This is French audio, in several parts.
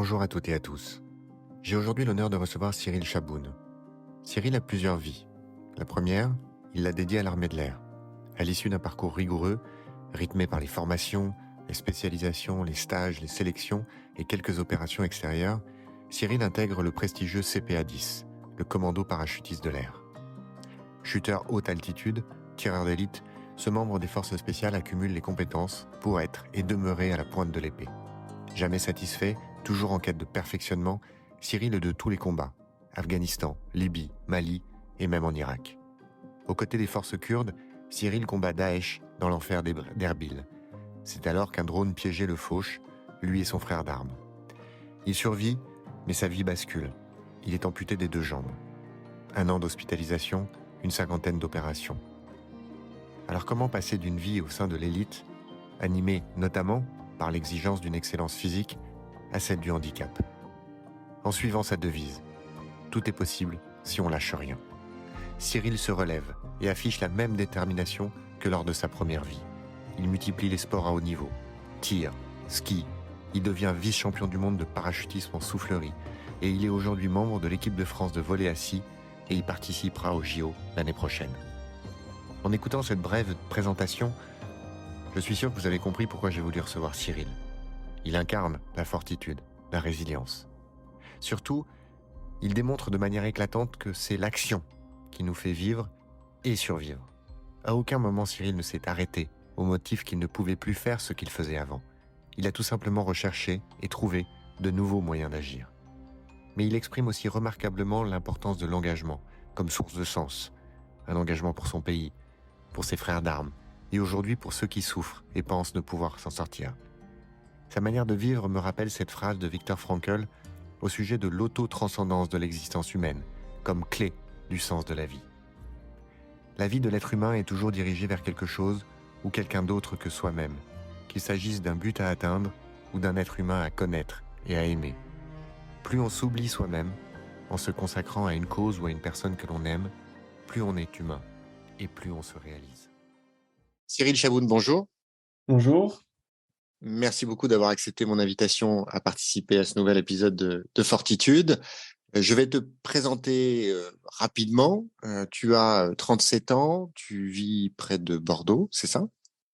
Bonjour à toutes et à tous. J'ai aujourd'hui l'honneur de recevoir Cyril Chaboun. Cyril a plusieurs vies. La première, il l'a dédiée à l'armée de l'air. À l'issue d'un parcours rigoureux, rythmé par les formations, les spécialisations, les stages, les sélections et quelques opérations extérieures, Cyril intègre le prestigieux CPA-10, le commando parachutiste de l'air. Chuteur haute altitude, tireur d'élite, ce membre des forces spéciales accumule les compétences pour être et demeurer à la pointe de l'épée. Jamais satisfait, toujours en quête de perfectionnement, Cyril est de tous les combats, Afghanistan, Libye, Mali et même en Irak. Aux côtés des forces kurdes, Cyril combat Daesh dans l'enfer d'Erbil. C'est alors qu'un drone piégé le fauche, lui et son frère d'armes. Il survit, mais sa vie bascule. Il est amputé des 2 jambes. 1 an d'hospitalisation, une 50aine d'opérations. Alors comment passer d'une vie au sein de l'élite, animée notamment par l'exigence d'une excellence physique, à celle du handicap? En suivant sa devise, tout est possible si on lâche rien. Cyril se relève et affiche la même détermination que lors de sa première vie. Il multiplie les sports à haut niveau, tir, ski, il devient vice-champion du monde de parachutisme en soufflerie et il est aujourd'hui membre de l'équipe de France de volley assis et y participera au JO l'année prochaine. En écoutant cette brève présentation, je suis sûr que vous avez compris pourquoi j'ai voulu recevoir Cyril. Il incarne la fortitude, la résilience. Surtout, il démontre de manière éclatante que c'est l'action qui nous fait vivre et survivre. À aucun moment Cyril ne s'est arrêté au motif qu'il ne pouvait plus faire ce qu'il faisait avant. Il a tout simplement recherché et trouvé de nouveaux moyens d'agir. Mais il exprime aussi remarquablement l'importance de l'engagement comme source de sens. Un engagement pour son pays, pour ses frères d'armes et aujourd'hui pour ceux qui souffrent et pensent ne pouvoir s'en sortir. Sa manière de vivre me rappelle cette phrase de Viktor Frankl au sujet de l'auto-transcendance de l'existence humaine, comme clé du sens de la vie. La vie de l'être humain est toujours dirigée vers quelque chose ou quelqu'un d'autre que soi-même, qu'il s'agisse d'un but à atteindre ou d'un être humain à connaître et à aimer. Plus on s'oublie soi-même, en se consacrant à une cause ou à une personne que l'on aime, plus on est humain et plus on se réalise. Cyril Chaboun, bonjour. Bonjour. Merci beaucoup d'avoir accepté mon invitation à participer à ce nouvel épisode de Fortitude. Je vais te présenter rapidement. Tu as 37 ans, tu vis près de Bordeaux, c'est ça?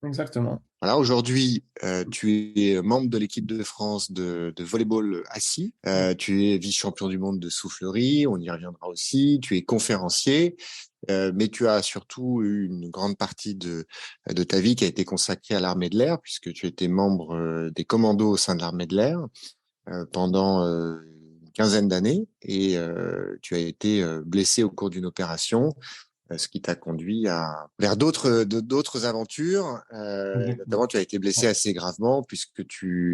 Exactement. Voilà, aujourd'hui, tu es membre de l'équipe de France de volleyball assis. Tu es vice-champion du monde de soufflerie, on y reviendra aussi. Tu es conférencier, mais tu as surtout eu une grande partie de ta vie qui a été consacrée à l'armée de l'air, puisque tu étais membre des commandos au sein de l'armée de l'air pendant une quinzaine d'années, et tu as été blessé au cours d'une opération, ce qui t'a conduit vers d'autres aventures. Exactement. Notamment, tu as été blessé assez gravement puisque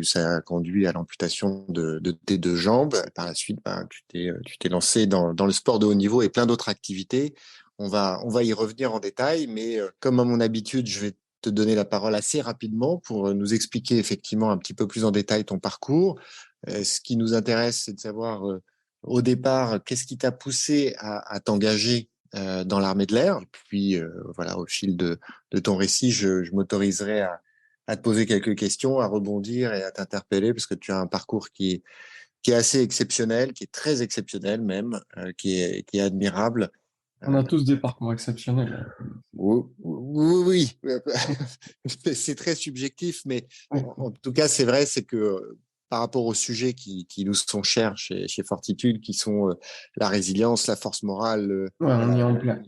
ça a conduit à l'amputation de tes 2 jambes. Par la suite, tu t'es lancé dans le sport de haut niveau et plein d'autres activités. On va y revenir en détail, mais comme à mon habitude, je vais te donner la parole assez rapidement pour nous expliquer effectivement un petit peu plus en détail ton parcours. Ce qui nous intéresse, c'est de savoir au départ, qu'est-ce qui t'a poussé à t'engager dans l'armée de l'air. Et puis, voilà, au fil de ton récit, je m'autoriserai à te poser quelques questions, à rebondir et à t'interpeller, parce que tu as un parcours qui est assez exceptionnel, qui est très exceptionnel même, qui est admirable. On a tous des parcours exceptionnels. Oui, oui, oui. C'est très subjectif, mais Oui. en tout cas, c'est vrai, c'est que par rapport aux sujets qui nous sont chers chez Fortitude, qui sont la résilience, la force morale, Ouais, on y voilà, est en plein.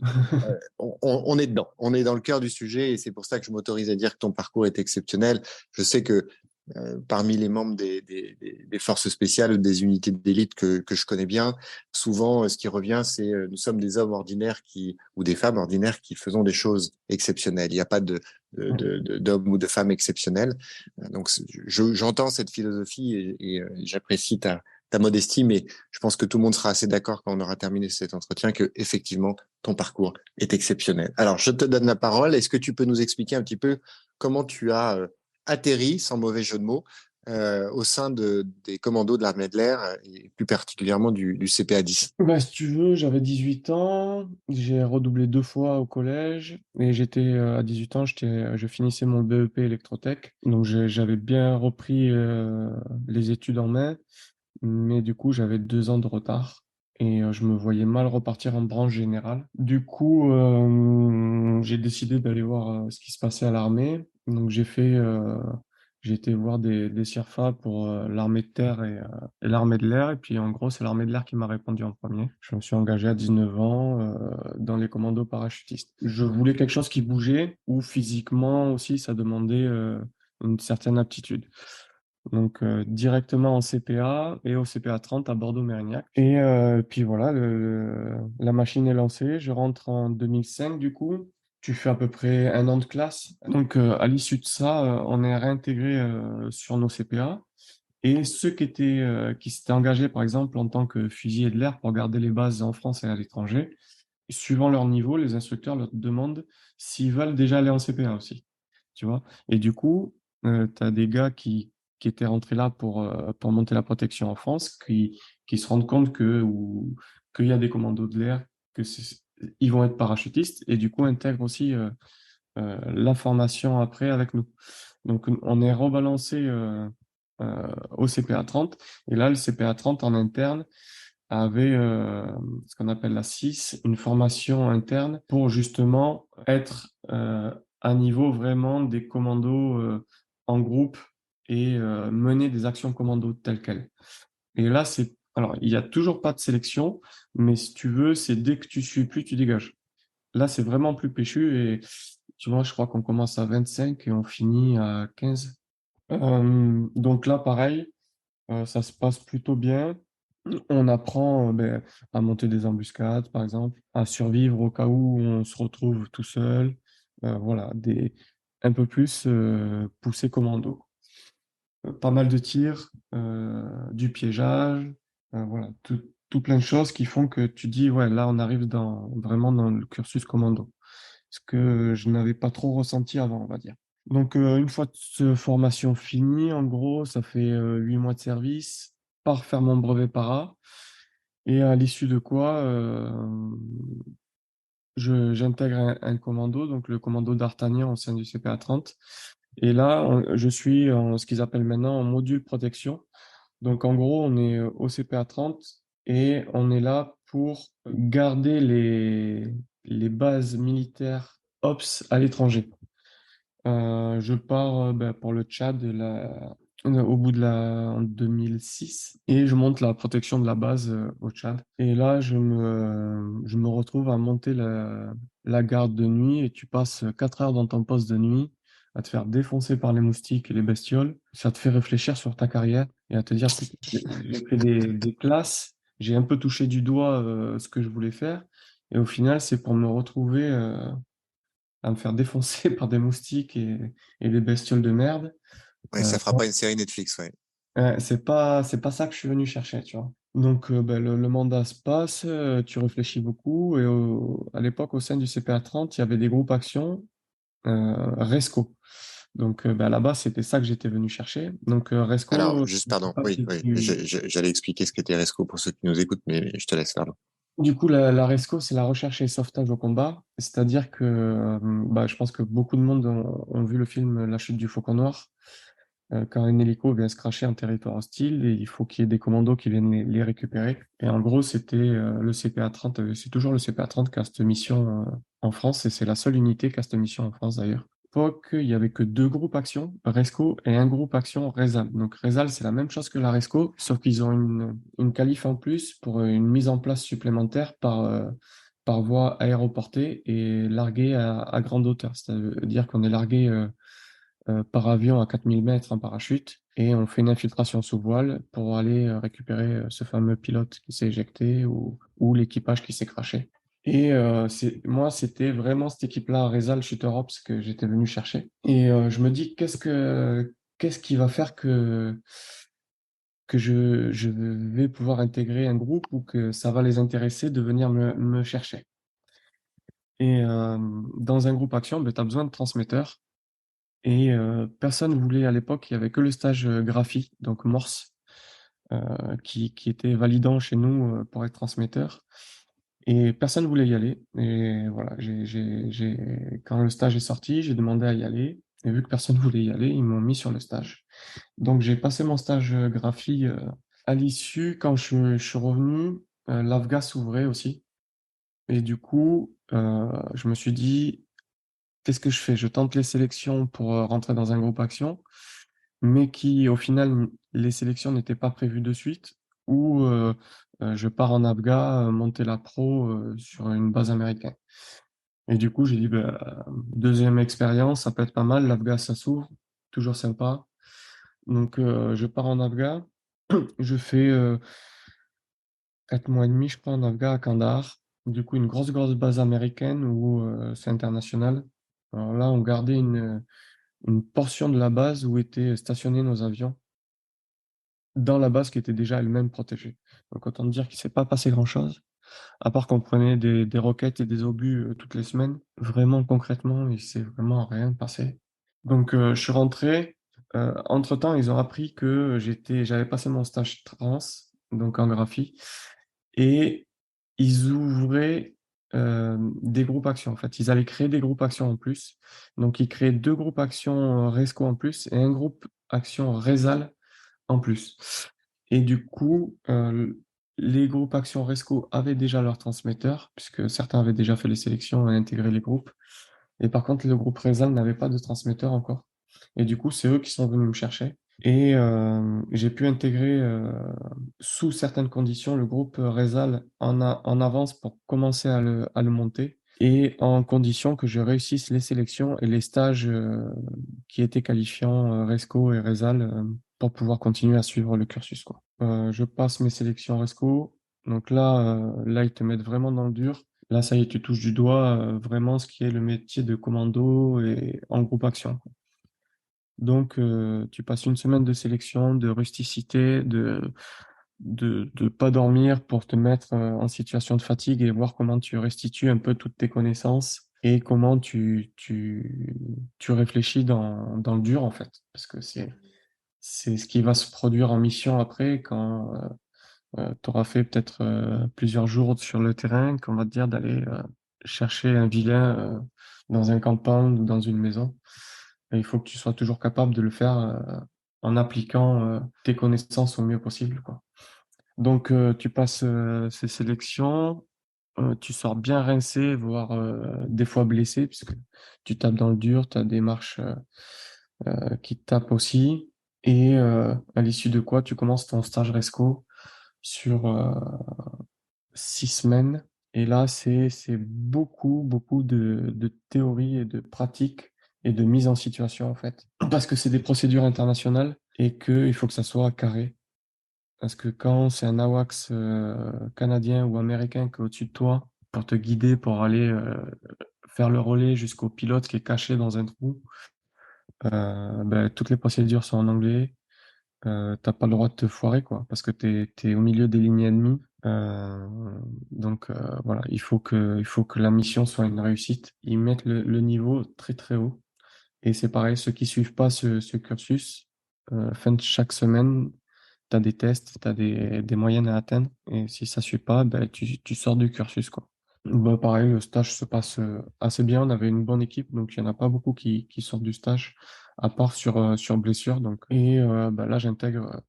on est dedans, on est dans le cœur du sujet, et c'est pour ça que je m'autorise à dire que ton parcours est exceptionnel. Je sais que parmi les membres des forces spéciales ou des unités d'élite que je connais bien, souvent, ce qui revient, c'est nous sommes des hommes ordinaires ou des femmes ordinaires qui faisons des choses exceptionnelles. Il n'y a pas d'hommes ou de femmes exceptionnels. Donc, j'entends cette philosophie et j'apprécie ta modestie, mais je pense que tout le monde sera assez d'accord quand on aura terminé cet entretien que effectivement ton parcours est exceptionnel. Alors, je te donne la parole. Est-ce que tu peux nous expliquer un petit peu comment tu as atterri, sans mauvais jeu de mots, au sein des commandos de l'armée de l'air et plus particulièrement du CPA-10? Bah, si tu veux, j'avais 18 ans, j'ai redoublé 2 fois au collège et à 18 ans, je finissais mon BEP électrotech. Donc j'avais bien repris les études en main. mais du coup, j'avais 2 ans de retard et je me voyais mal repartir en branche générale. Du coup, j'ai décidé d'aller voir ce qui se passait à l'armée. Donc, j'ai été voir des CIRFA pour l'armée de terre et l'armée de l'air. Et puis, en gros, c'est l'armée de l'air qui m'a répondu en premier. Je me suis engagé à 19 ans dans les commandos parachutistes. Je voulais quelque chose qui bougeait, où physiquement aussi, ça demandait une certaine aptitude. Donc directement en CPA et au CPA 30 à Bordeaux-Mérignac. Et puis voilà, la machine est lancée. Je rentre en 2005 du coup. Tu fais à peu près un an de classe. Donc à l'issue de ça, on est réintégré sur nos CPA. Et ceux qui s'étaient engagés, par exemple, en tant que fusilier de l'air pour garder les bases en France et à l'étranger, suivant leur niveau, les instructeurs leur demandent s'ils veulent déjà aller en CPA aussi. Tu vois? Et du coup, tu as des gars qui étaient rentrés là pour monter la protection en France, qui se rendent compte qu'il y a des commandos de l'air, ils vont être parachutistes, et du coup intègrent aussi la formation après avec nous. Donc on est rebalancé au CPA 30, et là le CPA 30 en interne avait ce qu'on appelle la CIS, une formation interne pour justement être à niveau vraiment des commandos en groupe et mener des actions commando telles quelles. Et là, alors, il n'y a toujours pas de sélection, mais si tu veux, c'est dès que tu suis plus, tu dégages. Là, c'est vraiment plus péchu et tu vois, je crois qu'on commence à 25 et on finit à 15. Donc là, pareil, ça se passe plutôt bien. On apprend à monter des embuscades, par exemple, à survivre au cas où on se retrouve tout seul. Voilà, un peu plus poussé commando. Pas mal de tirs, du piégeage, voilà, tout plein de choses qui font que tu dis, ouais, là, on arrive vraiment dans le cursus commando. Ce que je n'avais pas trop ressenti avant, on va dire. Donc, une fois cette formation finie, en gros, ça fait 8 mois de service, pars faire mon brevet para, et à l'issue de quoi, j'intègre un commando, donc le commando d'Artagnan au sein du CPA 30. Et là, je suis en ce qu'ils appellent maintenant en module protection. Donc, en gros, on est au CPA 30 et on est là pour garder les bases militaires OPS à l'étranger. Je pars pour le Tchad au bout en 2006 et je monte la protection de la base au Tchad. Et là, je me retrouve à monter la garde de nuit et tu passes 4 heures dans ton poste de nuit à te faire défoncer par les moustiques et les bestioles. Ça te fait réfléchir sur ta carrière et à te dire, putain, j'ai fait des classes, j'ai un peu touché du doigt ce que je voulais faire. Et au final, c'est pour me retrouver à me faire défoncer par des moustiques et des bestioles de merde. Ouais, Euh, ça fera pas une série Netflix, ouais. c'est pas ça que je suis venu chercher, tu vois. Donc, le mandat se passe, tu réfléchis beaucoup, et à l'époque, au sein du CPA 30, il y avait des groupes actions, Resco. Donc, là-bas, c'était ça que j'étais venu chercher. Donc, Alors, Resco, juste, je sais pardon, pas oui, si oui, tu- j'allais expliquer ce qu'était Resco pour ceux qui nous écoutent, mais je te laisse faire. Du coup, la Resco, c'est la recherche et sauvetage au combat. C'est-à-dire que je pense que beaucoup de monde ont vu le film La chute du Faucon Noir. Quand un hélico vient se cracher en territoire hostile, et il faut qu'il y ait des commandos qui viennent les récupérer. Et en gros, c'était le CPA 30, c'est toujours le CPA 30 qui a cette mission en France, et c'est la seule unité qui a cette mission en France d'ailleurs. À l'époque, il y avait que 2 groupes action, Resco, et un groupe action Resal. Donc Resal, c'est la même chose que la Resco, sauf qu'ils ont une qualif en plus pour une mise en place supplémentaire par voie aéroportée et larguée à grande hauteur. C'est-à-dire qu'on est largué par avion à 4000 mètres en parachute et on fait une infiltration sous voile pour aller récupérer ce fameux pilote qui s'est éjecté ou l'équipage qui s'est crashé. Et moi, c'était vraiment cette équipe-là, Resal Shooter Ops, que j'étais venu chercher. Et je me dis, qu'est-ce qui va faire que je vais pouvoir intégrer un groupe ou que ça va les intéresser de venir me chercher. Et dans un groupe action, tu as besoin de transmetteurs. Et personne voulait à l'époque, il y avait que le stage graphie, donc Morse, qui était validant chez nous pour être transmetteur. Et personne voulait y aller. Et voilà, quand le stage est sorti, j'ai demandé à y aller. Et vu que personne voulait y aller, ils m'ont mis sur le stage. Donc j'ai passé mon stage graphie à l'issue, quand je suis revenu, l'AFGA s'ouvrait aussi. Et du coup, je me suis dit, qu'est-ce que je fais? Je tente les sélections pour rentrer dans un groupe action, mais qui, au final, les sélections n'étaient pas prévues de suite, ou je pars en AFGA, monter la pro sur une base américaine. Et du coup, j'ai dit, bah, deuxième expérience, ça peut être pas mal. L'AFGA, ça s'ouvre, toujours sympa. Donc, je pars en AFGA. Je fais 4 mois et demi, je crois, en AFGA à Kandahar. Du coup, une grosse base américaine où c'est international. Alors là, on gardait une portion de la base où étaient stationnés nos avions dans la base qui était déjà elle-même protégée. Donc, autant dire qu'il ne s'est pas passé grand-chose, à part qu'on prenait des roquettes et des obus toutes les semaines. Vraiment, concrètement, il s'est vraiment rien passé. Donc, je suis rentré. Entre-temps, ils ont appris que j'avais passé mon stage trans, donc en graphie, et ils ouvraient des groupes actions. En fait, ils allaient créer des groupes actions en plus. Donc, ils créaient 2 groupes actions Resco en plus et un groupe action Resal en plus. Et du coup, les groupes Action Resco avaient déjà leur transmetteur, puisque certains avaient déjà fait les sélections et intégré les groupes. Et par contre, le groupe Resal n'avait pas de transmetteur encore. Et du coup, c'est eux qui sont venus me chercher. Et j'ai pu intégrer, sous certaines conditions, le groupe Resal en avance pour commencer à le monter. Et en condition que je réussisse les sélections et les stages qui étaient qualifiants Resco et Resal pour pouvoir continuer à suivre le cursus, quoi. Je passe mes sélections Resco. Donc là, ils te mettent vraiment dans le dur. Là, ça y est, tu touches du doigt vraiment ce qui est le métier de commando et en groupe action, quoi. Donc, tu passes une semaine de sélection, de rusticité, de pas dormir pour te mettre en situation de fatigue et voir comment tu restitues un peu toutes tes connaissances et comment tu réfléchis dans le dur, en fait. Parce que c'est ce qui va se produire en mission après quand tu auras fait peut-être plusieurs jours sur le terrain, qu'on va te dire d'aller chercher un vilain dans un campement ou dans une maison. Et il faut que tu sois toujours capable de le faire en appliquant tes connaissances au mieux possible, quoi. Donc, tu passes ces sélections, tu sors bien rincé, voire des fois blessé, puisque tu tapes dans le dur, tu as des marches qui te tapent aussi. Et à l'issue de quoi, tu commences ton stage Resco sur 6 semaines. Et là, c'est beaucoup de théorie et de pratique et de mise en situation, en fait. Parce que c'est des procédures internationales et qu'il faut que ça soit carré. Parce que quand c'est un AWACS canadien ou américain qui est au-dessus de toi pour te guider, pour aller faire le relais jusqu'au pilote qui est caché dans un trou, ben, toutes les procédures sont en anglais. T'as pas le droit de te foirer, quoi, parce que t'es au milieu des lignes ennemies. Euh, donc voilà, il faut que la mission soit une réussite. Ils mettent le niveau très haut. Et c'est pareil, ceux qui suivent pas ce cursus, fin de chaque semaine, tu as des tests, tu as des moyennes à atteindre. Et si ça suit pas, ben, tu sors du cursus, quoi. Bah, pareil, le stage se passe assez bien. On avait une bonne équipe, donc il n'y en a pas beaucoup qui sortent du stage, à part sur blessure. Donc. Et bah, là, j'intègre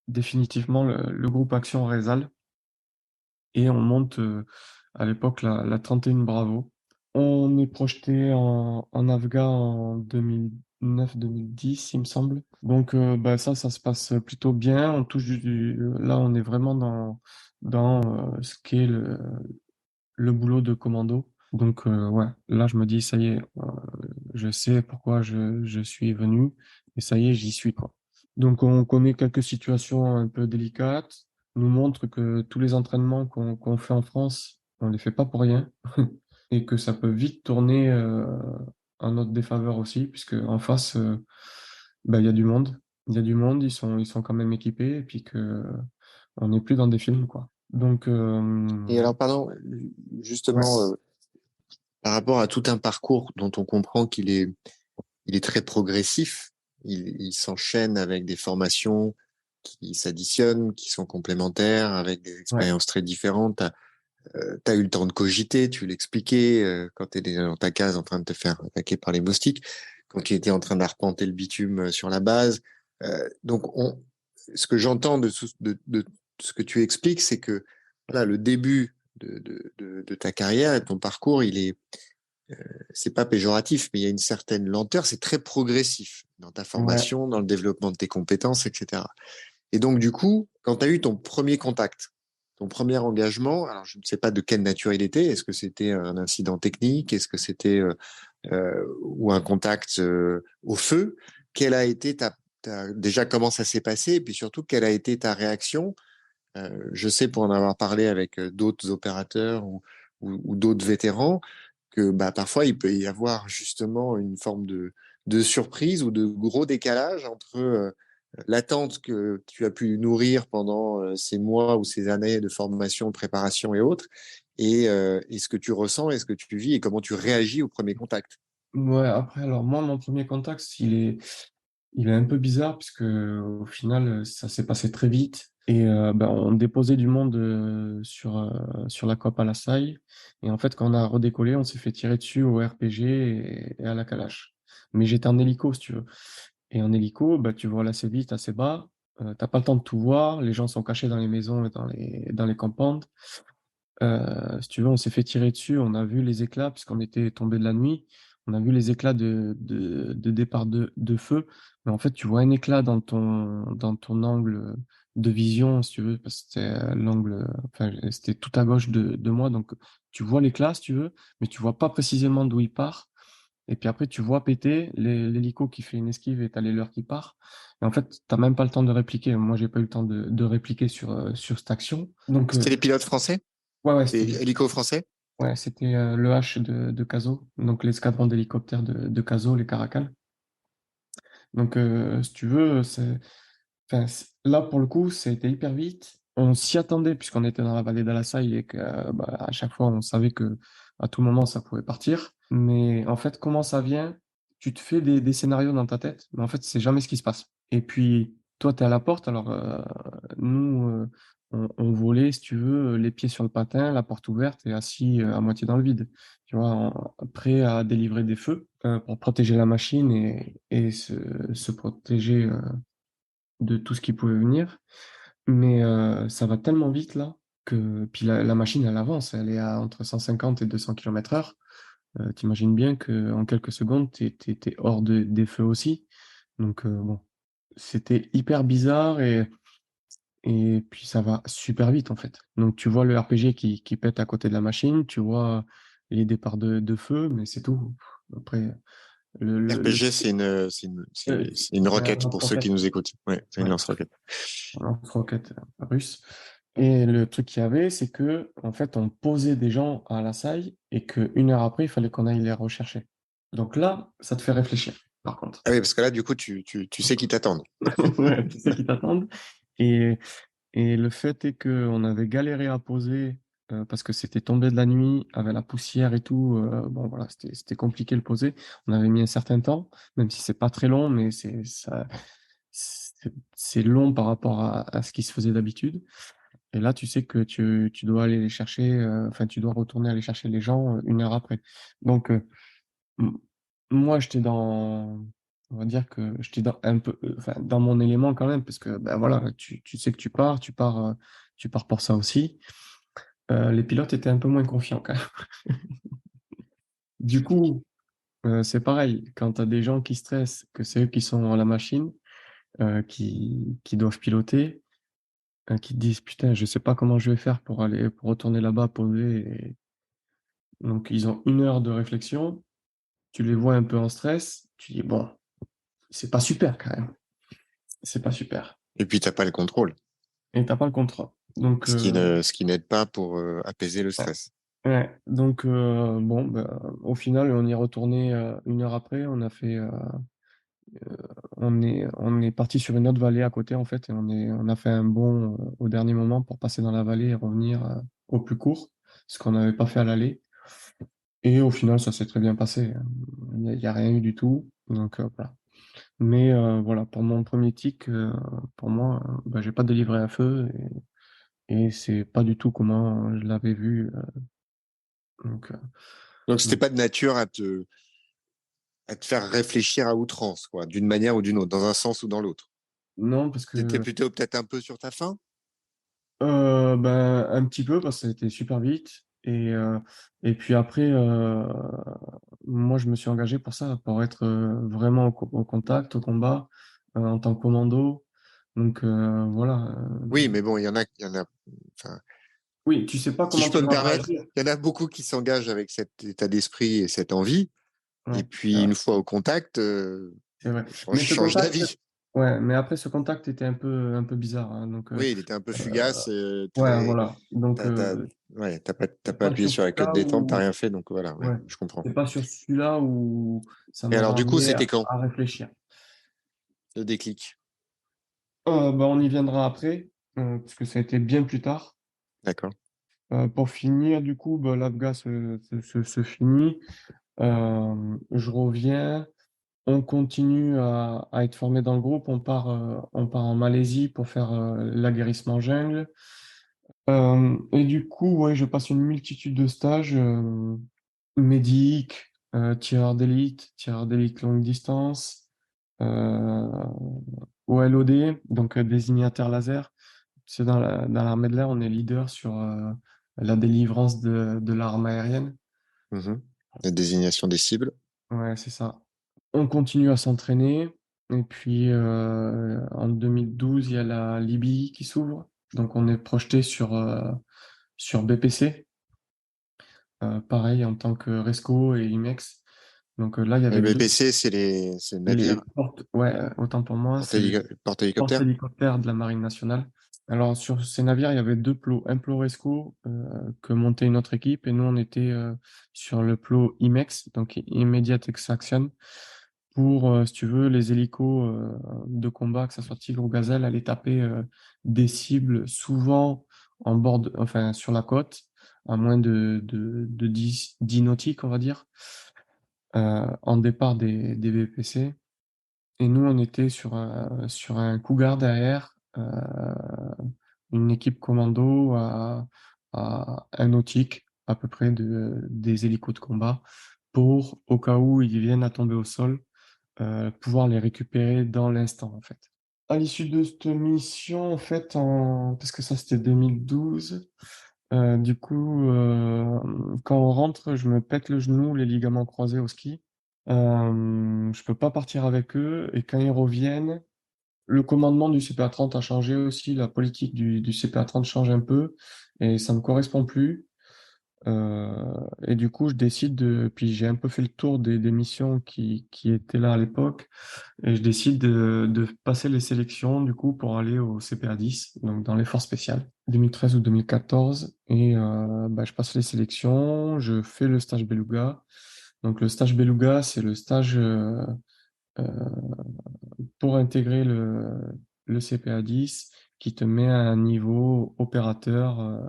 définitivement le groupe Action Résal et on monte à l'époque la 31 Bravo. On est projeté en Afghan en 2009-2010, il me semble. Donc bah, ça se passe plutôt bien. On touche là, on est vraiment dans ce qu'est le boulot de commando. Donc ouais, là je me dis ça y est, je sais pourquoi je suis venu et ça y est, j'y suis quoi. Donc on connaît quelques situations un peu délicates, nous montre que tous les entraînements qu'on fait en France, on les fait pas pour rien et que ça peut vite tourner en notre défaveur aussi, puisque en face, bah, il y a du monde. Il y a du monde, ils sont quand même équipés et puis que on n'est plus dans des films quoi. Donc Et alors, pardon, justement, ouais. par rapport à tout un parcours dont on comprend il est très progressif, il s'enchaîne avec des formations qui s'additionnent, qui sont complémentaires, avec des Ouais. expériences très différentes. T'as eu le temps de cogiter, tu l'expliquais, quand tu étais dans ta case en train de te faire attaquer par les moustiques, quand tu étais en train d'arpenter le bitume sur la base. Donc, ce que j'entends de ce que tu expliques, c'est que voilà, le début de ta carrière et de ton parcours, c'est pas péjoratif, mais il y a une certaine lenteur, c'est très progressif dans ta Ouais, formation, dans le développement de tes compétences, etc. Et donc, du coup, quand tu as eu ton premier contact, ton premier engagement, alors je ne sais pas de quelle nature il était, est-ce que c'était un incident technique, est-ce que c'était ou un contact au feu, quelle a été déjà comment ça s'est passé, et puis surtout quelle a été ta réaction. Je sais pour en avoir parlé avec d'autres opérateurs ou d'autres vétérans que bah, parfois il peut y avoir justement une forme de surprise ou de gros décalage entre l'attente que tu as pu nourrir pendant ces mois ou ces années de formation, de préparation et autres, et ce que tu ressens et ce que tu vis et comment tu réagis au premier contact. ouais, après, alors moi, mon premier contact, il est un peu bizarre, puisque au final, ça s'est passé très vite. Et ben, on déposait du monde sur la COP à la Saille. Et en fait, quand on a redécollé, on s'est fait tirer dessus au RPG et à la Kalash. Mais j'étais en hélico, si tu veux. Et en hélico, bah, tu voles assez vite, assez bas. T'as pas le temps de tout voir. Les gens sont cachés dans les maisons et dans les campandes. Si tu veux, on s'est fait tirer dessus. On a vu les éclats, puisqu'on était tombé de la nuit. On a vu les éclats de départ de feu. Mais en fait, tu vois un éclat dans ton angle de vision, si tu veux, parce que c'était l'angle, enfin, c'était tout à gauche de moi. Donc, tu vois l'éclat, si tu veux, mais tu vois pas précisément d'où il part. Et puis après, tu vois péter l'hélico qui fait une esquive et t'as les leurs qui part. Et en fait, t'as même pas le temps de répliquer. Moi, j'ai pas eu le temps de répliquer sur cette action. Donc, C'était les pilotes français, ouais, ouais, les hélicos français? ouais, c'était le H de Caso, donc l'escadron d'hélicoptères de Caso, les Caracal. Donc, si tu veux, enfin, là, pour le coup, ça a été hyper vite. On s'y attendait puisqu'on était dans la vallée d'Alassaï et que bah, à chaque fois, on savait que à tout moment, ça pouvait partir. Mais en fait, comment ça vient? Tu te fais des scénarios dans ta tête, mais en fait, c'est jamais ce qui se passe. Et puis, toi, tu es à la porte. Alors, nous, on volait, si tu veux, les pieds sur le patin, la porte ouverte et assis à moitié dans le vide. Tu vois, prêt à délivrer des feux pour protéger la machine et se protéger de tout ce qui pouvait venir. Mais ça va tellement vite là que puis la machine elle avance, elle est à entre 150 et 200 km/h. T'imagines bien qu'en quelques secondes, t'es hors des feux aussi. Donc bon, c'était hyper bizarre et puis ça va super vite en fait. Donc tu vois le RPG qui pète à côté de la machine, tu vois les départs de feu, mais c'est tout. Après, le RPG, c'est une c'est un roquette pour ceux qui lance-roquette. nous écoutent. Ouais, c'est une Ouais, lance-roquette. un lance-roquette russe. Et le truc qu'il y avait, c'est que en fait, on posait des gens à la salle et qu'une heure après, il fallait qu'on aille les rechercher. Donc là, ça te fait réfléchir, par contre. Ah oui, parce que là, du coup, tu sais qui t'attendent. Ouais, tu sais qu'ils t'attendent. Et, et le fait est qu'on avait galéré à poser parce que c'était tombé de la nuit avec la poussière et tout. Bon, voilà, c'était compliqué le poser. On avait mis un certain temps, même si c'est pas très long, mais c'est long par rapport à ce qui se faisait d'habitude. Et là, tu sais que tu dois aller les chercher, enfin, tu dois retourner aller chercher les gens une heure après. Donc, m- moi, on va dire que j'étais un peu, enfin, dans mon élément quand même, parce que, ben voilà, tu sais que tu pars pour ça aussi. Les pilotes étaient un peu moins confiants quand même. Du coup, c'est pareil, quand tu as des gens qui stressent, que c'est eux qui sont à la machine, qui doivent piloter, qui te disent, putain, je sais pas comment je vais faire pour retourner là-bas, poser. Donc, ils ont une heure de réflexion. Tu les vois un peu en stress. Tu dis, bon, c'est pas super quand même. C'est pas super. Et puis, t'as pas le contrôle, Et t'as pas le contrat. Donc, ce qui n'aide pas pour apaiser le ouais. stress. Ouais. Donc bon, bah, au final, on y est retourné une heure après. On est parti sur une autre vallée à côté, en fait. Et on a fait un bond au dernier moment pour passer dans la vallée et revenir au plus court, ce qu'on n'avait pas fait à l'aller. Et au final, ça s'est très bien passé. Il y a rien eu du tout. Donc, voilà. Mais voilà, pour mon premier tic, pour moi, bah, j'ai pas délivré un feu et c'est pas du tout comment je l'avais vu. Donc, Donc, c'était donc, pas de nature à te faire réfléchir à outrance, quoi, d'une manière ou d'une autre, dans un sens ou dans l'autre. Non, parce T'étais que plutôt peut-être un peu sur ta faim? ben, un petit peu, parce que ça a été super vite. Et puis après, moi, je me suis engagé pour ça, pour être vraiment au contact, au combat, en tant que commando. Donc voilà. Oui, mais bon, enfin, Oui, tu sais pas si comment je peux tu me vas permettre, réagir. il y en a beaucoup qui s'engagent avec cet état d'esprit et cette envie. Et Ouais, c'est puis, vrai. une fois au contact, C'est vrai. Mais ce change contact, d'avis. ouais, mais après, ce contact était un peu bizarre, hein. Donc, Oui, il était un peu euh, fugace, ouais, voilà. Donc, ouais, t'as c'est pas pas appuyé sur sur la cote celui-là détente, t'as où, rien fait, donc voilà, ouais, ouais, je comprends. c'est pas sur celui-là où ça Et alors, m'aura du coup, amené c'était quand à réfléchir. le déclic? Bah, on y viendra après, parce que ça a été bien plus tard. D'accord. Pour finir, du coup, bah, l'Afghan se finit. Je reviens. On continue à être formé dans le groupe. On part en Malaisie pour faire l'aguerrissement jungle. Et du coup, ouais, je passe une multitude de stages, médic, tireur d'élite longue distance, euh, OLOD, donc désignateur laser. C'est dans l'armée de l'air, on est leader sur la délivrance de l'arme aérienne. Mhm. La désignation des cibles. Ouais, c'est ça. On continue à s'entraîner. Et puis en 2012, il y a la Libye qui s'ouvre. Donc on est projeté sur BPC, pareil en tant que Resco et IMEX. Donc là, il y Le avait BPC, c'est le navire, ouais, autant pour moi, c'est les porte-hélicoptère. porte-hélicoptères de la Marine nationale. Alors sur ces navires, il y avait deux plots. Un plot Resco que montait une autre équipe et nous, on était sur le plot IMEX, donc Immediate Extraction, pour, si tu veux, les hélicos de combat, que ce soit Tigre ou Gazelle, aller taper des cibles souvent enfin, sur la côte, à moins de 10 nautiques, on va dire, en départ des VPC. Et nous, on était sur un Cougar derrière, une équipe commando à un nautique, à peu près des hélicos de combat, pour, au cas où ils viennent à tomber au sol, pouvoir les récupérer dans l'instant, en fait. À l'issue de cette mission, en fait, parce que ça c'était 2012, du coup, quand on rentre, je me pète le genou, les ligaments croisés au ski. Je peux pas partir avec eux, et quand ils reviennent, le commandement du CPA-30 a changé aussi, la politique du CPA-30 change un peu, et ça me correspond plus. Et du coup, je décide puis j'ai un peu fait le tour des missions qui étaient là à l'époque, et je décide de passer les sélections, du coup, pour aller au CPA-10, donc dans les forces spéciales, 2013 ou 2014. Et bah, je passe les sélections, je fais le stage Beluga. Donc le stage Beluga, c'est le stage euh, pour intégrer le CPA-10 qui te met à un niveau opérateur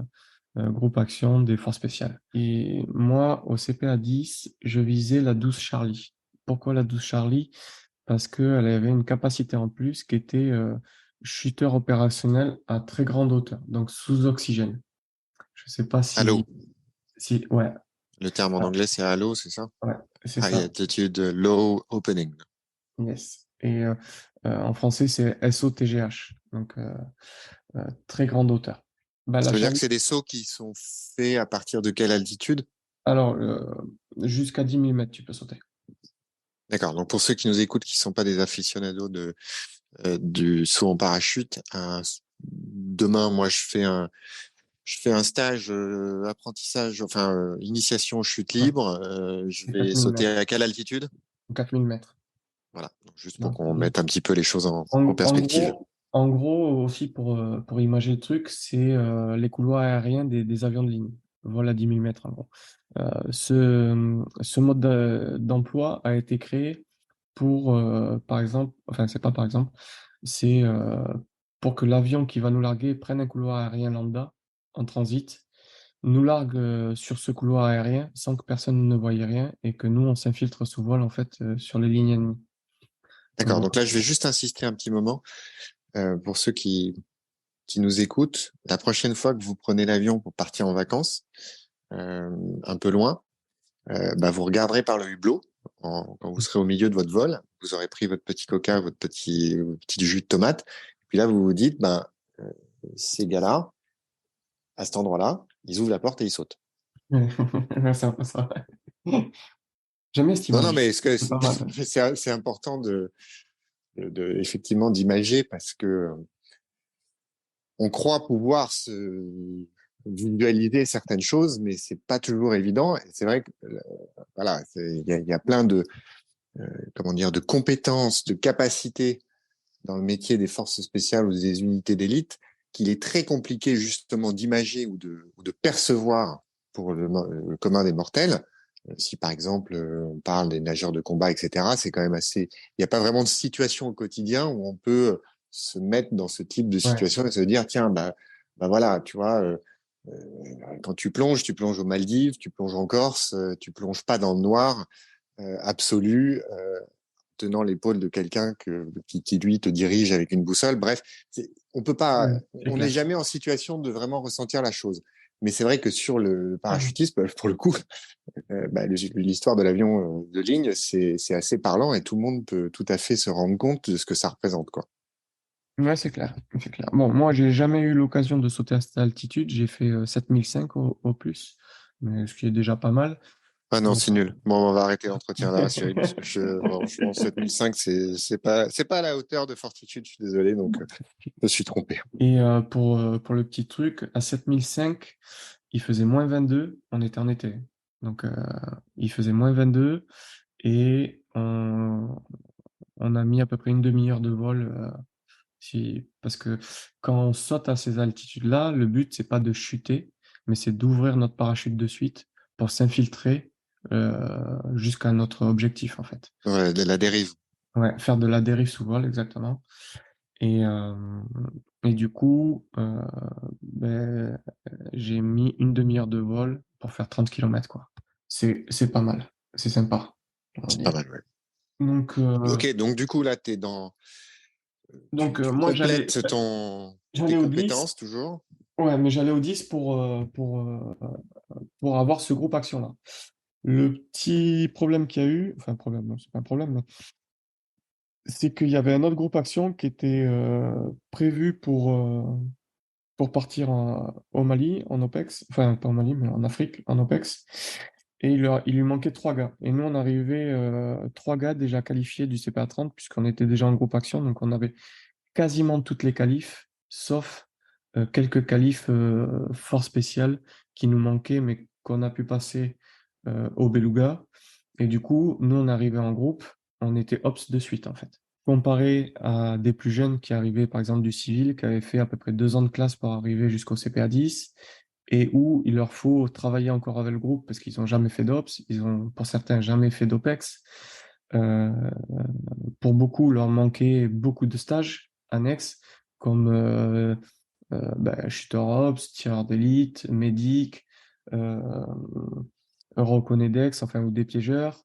groupe action des forces spéciales. Et moi, au CPA-10, je visais la 12 Charlie. Pourquoi la 12 Charlie? Parce qu'elle avait une capacité en plus qui était chuteur opérationnel à très grande hauteur, donc sous oxygène. Je sais pas Halo. ouais, Le terme en ah, anglais, c'est halo, c'est ça? ouais, c'est High ça. altitude low opening. Yes. Et en français, c'est SOTGH, donc très grande hauteur. Bah, Ça la veut dire que Charlie, c'est des sauts qui sont faits à partir de quelle altitude? alors, jusqu'à 10 millimètres, tu peux sauter. D'accord. Donc pour ceux qui nous écoutent, qui ne sont pas des aficionados du saut en parachute, demain, moi, je fais un stage apprentissage, enfin initiation chute Ouais, libre. Je c'est vais 4000 sauter mètres. à quelle altitude? 4000 mètres. Voilà. Donc, juste pour Donc, qu'on mette un petit peu les choses en en perspective. gros, en gros, aussi pour imager le truc, c'est les couloirs aériens des avions de ligne. Voilà 10 000 mètres en gros. Ce mode d'emploi a été créé pour, par exemple, enfin, c'est pas par exemple, c'est pour que l'avion qui va nous larguer prenne un couloir aérien lambda en transit, nous largue sur ce couloir aérien sans que personne ne voie rien et que nous, on s'infiltre sous vol en fait sur les lignes ennemies. D'accord. Donc là, je vais juste insister un petit moment pour ceux qui nous écoutent. La prochaine fois que vous prenez l'avion pour partir en vacances, un peu loin, bah, vous regarderez par le hublot. quand vous serez au milieu de votre vol, vous aurez pris votre petit coca, votre petit jus de tomate. Et puis là, vous vous dites, ben, euh, ces gars-là, à cet endroit-là, ils ouvrent la porte et ils sautent. Ouais, c'est un peu ça. J'aime bien cette Non, non, image. mais C'est pas mal. c'est important effectivement d'imager parce que on croit pouvoir se visualiser certaines choses, mais c'est pas toujours évident. Et c'est vrai que voilà, il y a plein de comment dire de compétences, de capacités dans le métier des forces spéciales ou des unités d'élite qu'il est très compliqué justement d'imager ou de percevoir pour le commun des mortels. Si par exemple on parle des nageurs de combat, etc., c'est quand même assez. Il n'y a pas vraiment de situation au quotidien où on peut se mettre dans ce type de Ouais. situation et se dire tiens bah voilà tu vois quand tu plonges aux Maldives, tu plonges en Corse, tu plonges pas dans le noir absolu tenant l'épaule de quelqu'un qui lui te dirige avec une boussole. Bref, on peut pas, Ouais, c'est on n'est clair. jamais en situation de vraiment ressentir la chose. Mais c'est vrai que sur le parachutisme, pour le coup, bah, l'histoire de l'avion de ligne, c'est assez parlant et tout le monde peut tout à fait se rendre compte de ce que ça représente, quoi. Ouais, c'est clair. C'est clair. Bon, moi, j'ai jamais eu l'occasion de sauter à cette altitude. J'ai fait 7005 au plus, mais ce qui est déjà pas mal. Ah non, Donc, c'est nul. Bon, on va arrêter l'entretien là, Cyril. Franchement, 7005, c'est pas à la hauteur de Fortitude, je suis désolé, donc je me suis trompé. Et pour le petit truc, à 7005, il faisait -22, on était en été. Donc, il faisait -22 et on a mis à peu près une demi-heure de vol. Parce que quand on saute à ces altitudes-là, le but, c'est pas de chuter, mais c'est d'ouvrir notre parachute de suite pour s'infiltrer jusqu'à notre objectif, en fait. Ouais, de la dérive. Ouais, faire de la dérive sous vol, exactement. Et, euh, et du coup, ben, j'ai mis une demi-heure de vol pour faire 30 kilomètres, quoi. C'est pas mal. C'est sympa, on va C'est pas dire. mal, ouais. Donc, Ok, donc du coup, là, tu moi, complètes tes j'allais au 10. compétences toujours. Ouais, mais j'allais au 10 pour avoir ce groupe action-là. Le petit problème qu'il y a eu, enfin, problème, non, c'est pas un problème, mais c'est qu'il y avait un autre groupe action qui était prévu pour partir au Mali, en OPEX, enfin, pas au Mali, mais en Afrique, en OPEX. Et il lui manquait trois gars. Et nous, on arrivait trois gars déjà qualifiés du CPA 30, puisqu'on était déjà en groupe action, donc on avait quasiment toutes les qualifs, sauf quelques qualifs fort spéciales qui nous manquaient, mais qu'on a pu passer au Beluga. Et du coup, nous, on arrivait en groupe, on était Ops de suite, en fait. Comparé à des plus jeunes qui arrivaient, par exemple, du civil, qui avaient fait à peu près 2 ans de classe pour arriver jusqu'au CPA 10, et où il leur faut travailler encore avec le groupe parce qu'ils n'ont jamais fait d'Ops, ils ont, pour certains, jamais fait d'OPEX. Euh, pour beaucoup, il leur manquait beaucoup de stages annexes, comme shooter ops, tireur d'élite, médic, euh, Reconedex, enfin, ou des piégeurs.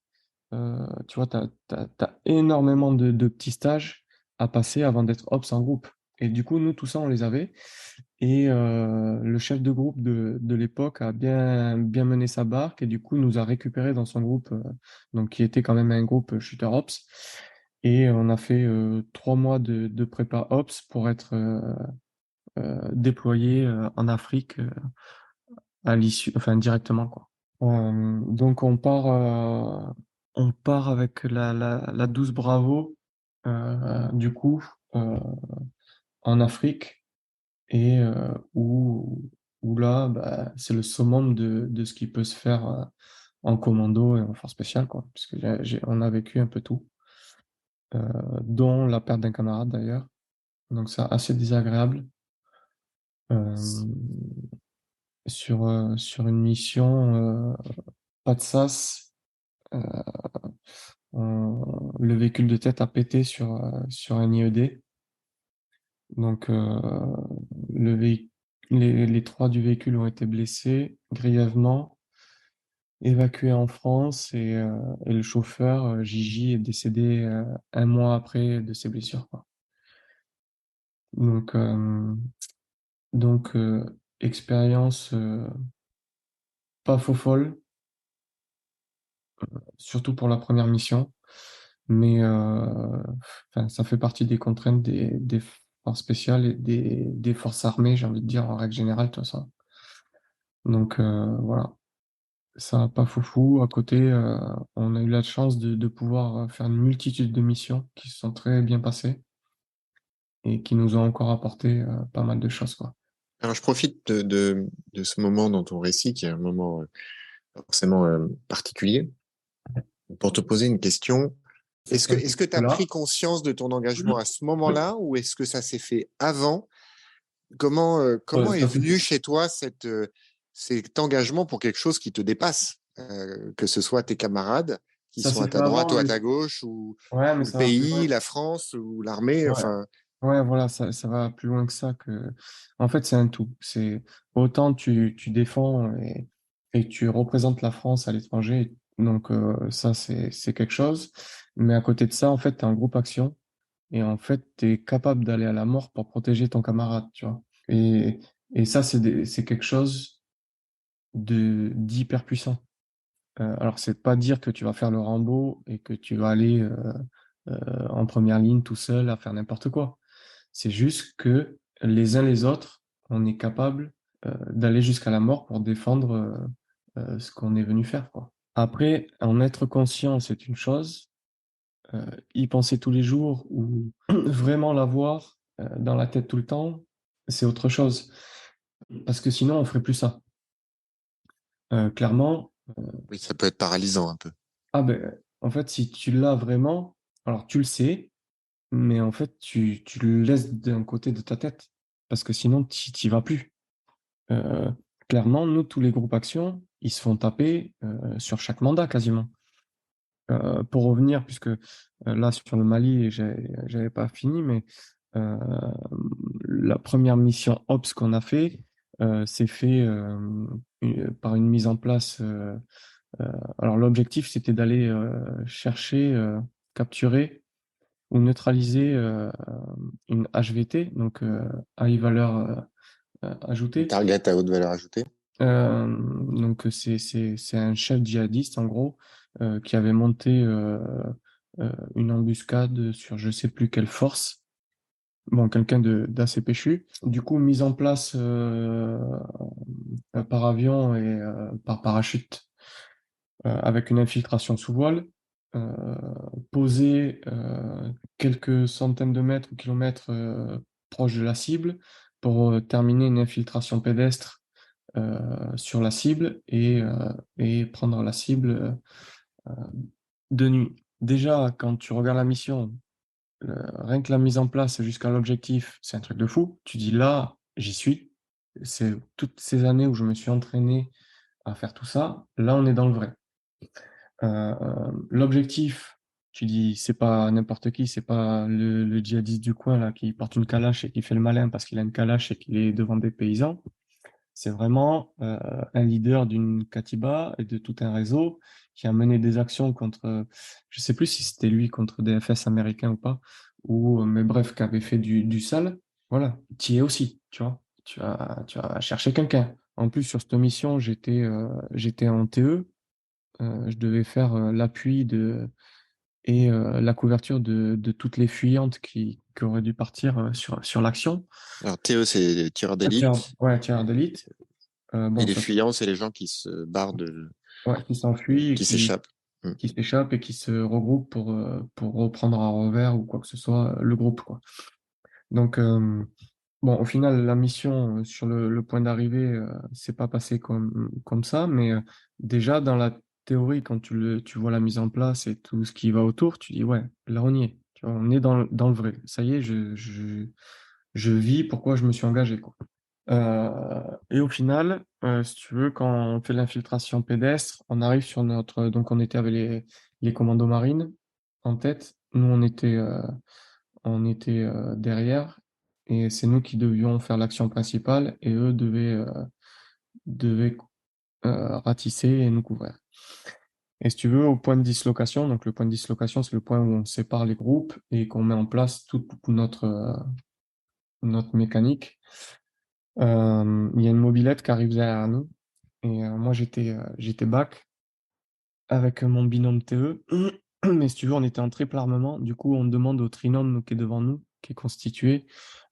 Tu vois, tu as énormément de petits stages à passer avant d'être ops en groupe. Et du coup, nous, tout ça, on les avait. Et le chef de groupe de l'époque a bien mené sa barque et du coup, nous a récupéré dans son groupe, donc qui était quand même un groupe shooter ops. Et on a fait 3 mois de prépa ops pour être déployé en Afrique à l'issue, enfin directement, quoi. Donc on part avec la 12 Bravo du coup euh, en Afrique et où là bah, c'est le summum de ce qui peut se faire en commando et en force spéciale, quoi, parce que on a vécu un peu tout, dont la perte d'un camarade d'ailleurs, donc c'est assez désagréable. Euh, sur une mission, pas de sas, euh, le véhicule de tête a pété sur un IED. Donc, les trois du véhicule ont été blessés grièvement, évacués en France et le chauffeur, Gigi, est décédé 1 mois après de ses blessures, quoi. Donc, expérience pas faux folle. surtout pour la première mission. Mais enfin, ça fait partie des contraintes des forces spéciales et des forces armées, j'ai envie de dire, en règle générale, tout ça. Donc voilà, ça pas foufou. À côté, on a eu la chance de pouvoir faire une multitude de missions qui se sont très bien passées et qui nous ont encore apporté pas mal de choses, quoi. Alors, je profite de ce moment dans ton récit, qui est un moment forcément particulier, pour te poser une question. Est-ce que tu as Là, pris conscience de ton engagement à ce moment-là ou est-ce que ça s'est fait avant? Comment est ça c'est venu chez toi cet engagement pour quelque chose qui te dépasse, que ce soit tes camarades qui ça sont s'est à fait ta droite avant, ou à mais ta gauche, ouais, mais ou le ça va plus pays, loin. la France ou l'armée, Ouais, enfin, ouais, voilà, ça va plus loin que ça. En fait, c'est un tout. C'est autant tu défends et tu représentes la France à l'étranger. Donc ça, c'est quelque chose. Mais à côté de ça, en fait, tu es un groupe action et en fait, tu es capable d'aller à la mort pour protéger ton camarade, tu vois. Et ça, c'est quelque chose d'hyper puissant. Alors, c'est pas dire que tu vas faire le Rambo et que tu vas aller en première ligne tout seul à faire n'importe quoi. C'est juste que les uns les autres, on est capable d'aller jusqu'à la mort pour défendre ce qu'on est venu faire, quoi. Après, en être conscient, c'est une chose. Y penser tous les jours ou vraiment l'avoir dans la tête tout le temps, c'est autre chose. Parce que sinon, on ferait plus ça. Clairement, oui, ça peut être paralysant un peu. ah ben, en fait, si tu l'as vraiment, alors tu le sais, mais en fait, tu le laisses d'un côté de ta tête. Parce que sinon, tu n'y vas plus. Euh, Clairement, nous, tous les groupes actions, ils se font taper sur chaque mandat quasiment. Pour revenir, puisque là, sur le Mali, j'avais pas fini, mais euh, la première mission OPS qu'on a fait, c'est fait par une mise en place. Euh, alors, l'objectif, c'était d'aller chercher, capturer ou neutraliser une HVT, donc high valeur Une ajoutée. target à haute valeur ajoutée. Donc c'est un chef djihadiste en gros qui avait monté une embuscade sur je sais plus quelle force. Bon, quelqu'un de d'assez péchu. Du coup, mise en place par avion et par parachute avec une infiltration sous voile, euh, posée quelques centaines de mètres ou kilomètres proche de la cible pour terminer une infiltration pédestre sur la cible et prendre la cible de nuit. Déjà, quand tu regardes la mission, rien que la mise en place jusqu'à l'objectif, c'est un truc de fou. Tu dis là, j'y suis. C'est toutes ces années où je me suis entraîné à faire tout ça. Là, on est dans le vrai. L'objectif, tu dis, c'est pas n'importe qui, c'est pas le djihadiste du coin là qui porte une calache et qui fait le malin parce qu'il a une calache et qu'il est devant des paysans. C'est vraiment un leader d'une Katiba et de tout un réseau qui a mené des actions contre, je sais plus si c'était lui contre des FS américains ou pas, ou mais bref, qui avait fait du sale. Voilà, tu y es aussi, tu vois. Tu as cherché quelqu'un. En plus, sur cette mission, j'étais en TE. Je devais faire l'appui et la couverture de toutes les fuyantes qui auraient dû partir sur l'action. Alors, TE, c'est les tireurs Tireur, d'élite, ouais, tireur d'élite. et Bon, les ça, fuyants, c'est les gens qui se barrent ouais, qui s'enfuit et qui s'échappent. Hmm. qui s'échappe et qui se regroupe pour reprendre à revers ou quoi que ce soit le groupe, quoi. Donc, bon, au final, la mission sur le point d'arrivée, c'est pas passé comme ça, mais déjà dans la théorie, quand tu vois la mise en place et tout ce qui va autour, tu dis, ouais, là on y est. Tu vois, on est dans le vrai. Ça y est, je vis pourquoi je me suis engagé, quoi. Et au final, si tu veux, quand on fait l'infiltration pédestre, on arrive sur notre. Donc, on était avec les commandos marines en tête. Nous, on était derrière. Et c'est nous qui devions faire l'action principale. Et eux devaient ratisser et nous couvrir. Et si tu veux, au point de dislocation, donc le point de dislocation, c'est le point où on sépare les groupes et qu'on met en place toute notre mécanique. Il y a une mobilette qui arrive derrière nous. Et moi, j'étais back avec mon binôme TE. Mais si tu veux, on était en triple armement. Du coup, on demande au trinôme qui est devant nous, qui est constitué,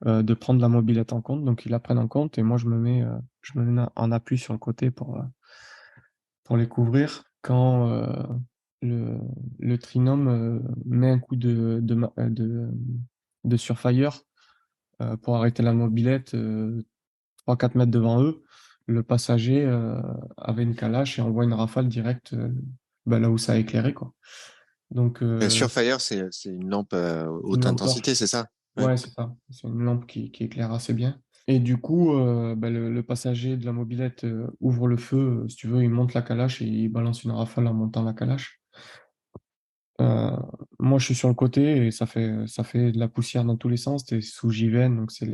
de prendre la mobilette en compte. Donc, ils la prennent en compte et moi, je me mets en appui sur le côté pour les couvrir. Quand le, le trinôme met un coup de surfire pour arrêter la mobilette 3-4 mètres devant eux, le passager avait une calache et envoie une rafale directe là où ça a éclairé, quoi. Donc, Surefire, c'est une lampe une haute lampe intensité, torche. c'est ça? Ouais. Ouais, c'est ça. C'est une lampe qui éclaire assez bien. Et du coup, le passager de la mobilette ouvre le feu. Si tu veux, il monte la calache et il balance une rafale en montant la calache. Euh, Moi, je suis sur le côté et ça fait de la poussière dans tous les sens. T'es sous JVN, donc c'est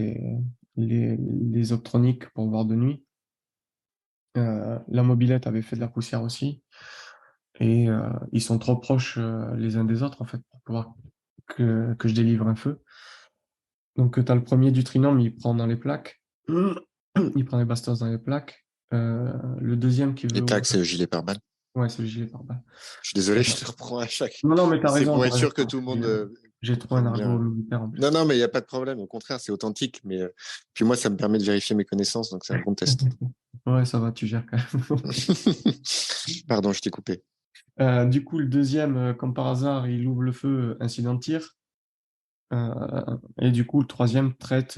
les optroniques pour voir de nuit. La mobilette avait fait de la poussière aussi. Et ils sont trop proches les uns des autres, en fait, pour pouvoir que je délivre un feu. Donc, tu as le premier du trinôme, il prend dans les plaques. Il prend les bastos dans les plaques. Le deuxième qui veut Les plaques, ouvrir. c'est le gilet pare-balles. Ouais, c'est le gilet pare-balles. Je suis désolé, Euh, je te reprends à chaque. Non, non, mais t'as C'est raison, pour t'as être raison. sûr que tout le monde J'ai trop un comprenne argot bien. militaire en Non, plus. non, mais il n'y a pas de problème. Au contraire, c'est authentique. Mais puis moi, ça me permet de vérifier mes connaissances, donc c'est un bon test. Ouais, ça va, tu gères quand même. Pardon, je t'ai coupé. Du coup, le deuxième, comme par hasard, il ouvre le feu, incident de tir. Et du coup, le troisième traite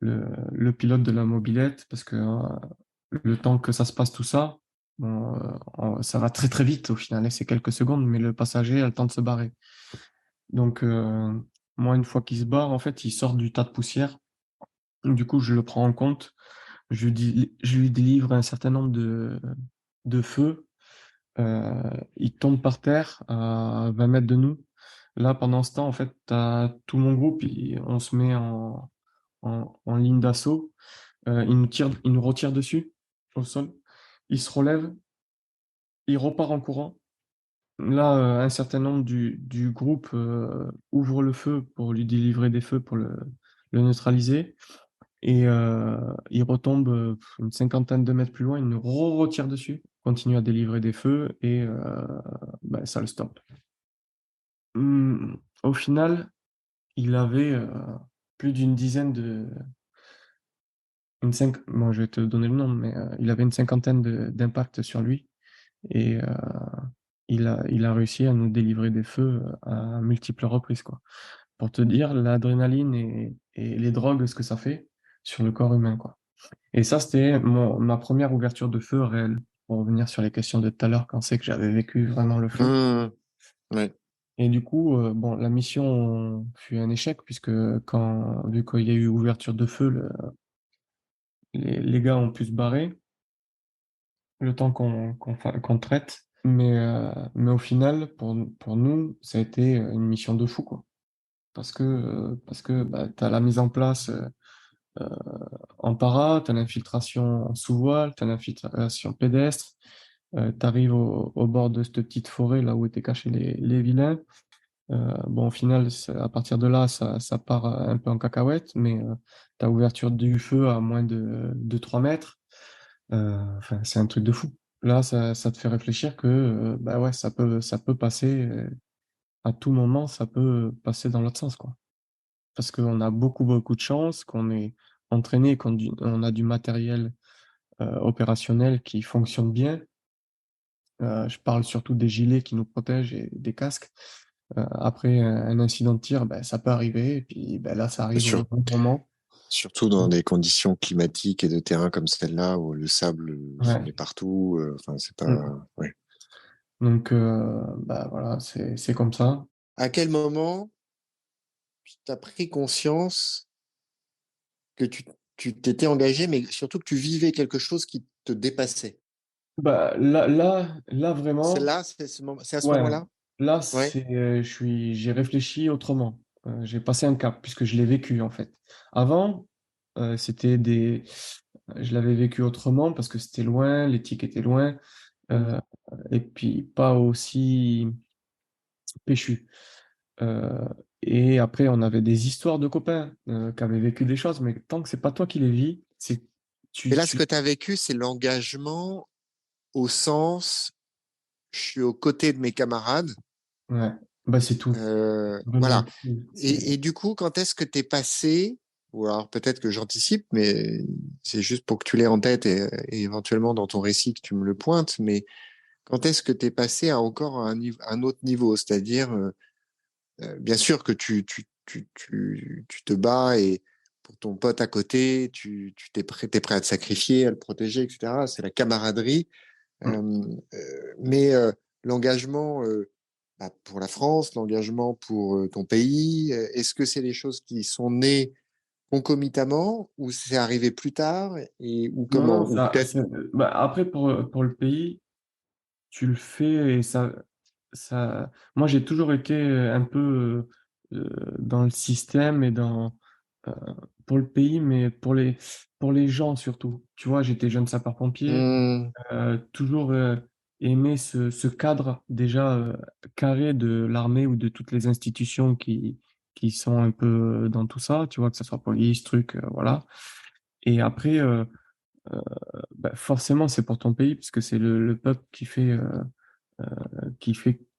le pilote de la mobilette parce que le temps que ça se passe tout ça, bon, ça va très très vite au final, et c'est quelques secondes, mais le passager a le temps de se barrer. Donc, moi, une fois qu'il se barre, en fait, il sort du tas de poussière. Du coup, je le prends en compte. Je lui délivre un certain nombre de feux. Il tombe par terre à 20 mètres de nous. Là, pendant ce temps, en fait, t'as tout mon groupe, on se met en ligne d'assaut. Il nous retire dessus, au sol. Il se relève, il repart en courant. Là, un certain nombre du groupe ouvre le feu pour lui délivrer des feux pour le neutraliser. Et il retombe une cinquantaine de mètres plus loin, il nous retire dessus, continue à délivrer des feux et ça le stoppe. Au final, il avait plus d'une dizaine bon, je vais te donner le nom, mais il avait une cinquantaine d'impacts sur lui et il a réussi à nous délivrer des feux à multiples reprises, quoi. Pour te dire l'adrénaline et les drogues, ce que ça fait sur le corps humain, quoi. Et ça, c'était ma première ouverture de feu réelle. Pour revenir sur les questions de tout à l'heure, quand c'est que j'avais vécu vraiment le feu. Ouais. Et du coup, bon, la mission fut un échec, puisque vu qu'il y a eu ouverture de feu, les gars ont pu se barrer le temps qu'on traite. Mais au final, pour nous, ça a été une mission de fou, quoi. Parce que bah, tu as la mise en place euh, en para, tu as l'infiltration en sous-voile, tu as l'infiltration pédestre, tu arrives au bord de cette petite forêt là où étaient cachés les vilains. Bon, au final, à partir de là, ça part un peu en cacahuète, mais tu as ouverture du feu à moins de 3 mètres. Enfin, c'est un truc de fou. Là, ça te fait réfléchir que bah ouais, ça peut passer à tout moment, ça peut passer dans l'autre sens, quoi. Parce qu'on a beaucoup, beaucoup de chance, qu'on est entraîné, on a du matériel opérationnel qui fonctionne bien. Je parle surtout des gilets qui nous protègent et des casques. Après un incident de tir, ben, ça peut arriver, et puis ben, là, ça arrive au Sur- bon moment. Surtout dans des conditions climatiques et de terrain comme celle-là où le sable se met Ouais. partout. Enfin, c'est Mm. pas. Ouais. Donc, ben, voilà, c'est comme ça. À quel moment tu as pris conscience que tu t'étais engagé, mais surtout que tu vivais quelque chose qui te dépassait? Bah, là, C'est vraiment, là, c'est à ce ouais, moment-là? là, Ouais. j'ai réfléchi autrement. J'ai passé un cap, puisque je l'ai vécu, en fait. Avant, c'était je l'avais vécu autrement parce que c'était loin, l'éthique était loin, Mm. euh, et puis pas aussi péchu. Euh, et après, on avait des histoires de copains qui avaient vécu des choses, mais tant que c'est pas toi qui les vis, Et là, ce que tu as vécu, c'est l'engagement au sens je suis aux côtés de mes camarades. Ouais. Bah, c'est tout. Voilà. Vraiment. Et du coup, quand est-ce que tu es passé, ou alors peut-être que j'anticipe, mais c'est juste pour que tu l'aies en tête et éventuellement dans ton récit que tu me le pointes, mais quand est-ce que tu es passé à encore un autre niveau, c'est-à-dire, bien sûr que tu te bats et pour ton pote à côté, t'es prêt à te sacrifier, à le protéger, etc. C'est la camaraderie. Mm. Mais l'engagement pour la France, l'engagement pour ton pays, est-ce que c'est des choses qui sont nées concomitamment ou c'est arrivé plus tard et ou Non, comment non, ou peut-être bah, après, pour le pays, tu le fais et moi, j'ai toujours été un peu dans le système et euh, pour le pays, mais pour les gens surtout. Tu vois, j'étais jeune sapeur-pompier, hmm, toujours aimé ce cadre déjà carré de l'armée ou de toutes les institutions qui sont un peu dans tout ça, tu vois, que ce soit police, truc, voilà. Et après, bah, forcément, c'est pour ton pays, puisque c'est le peuple qui fait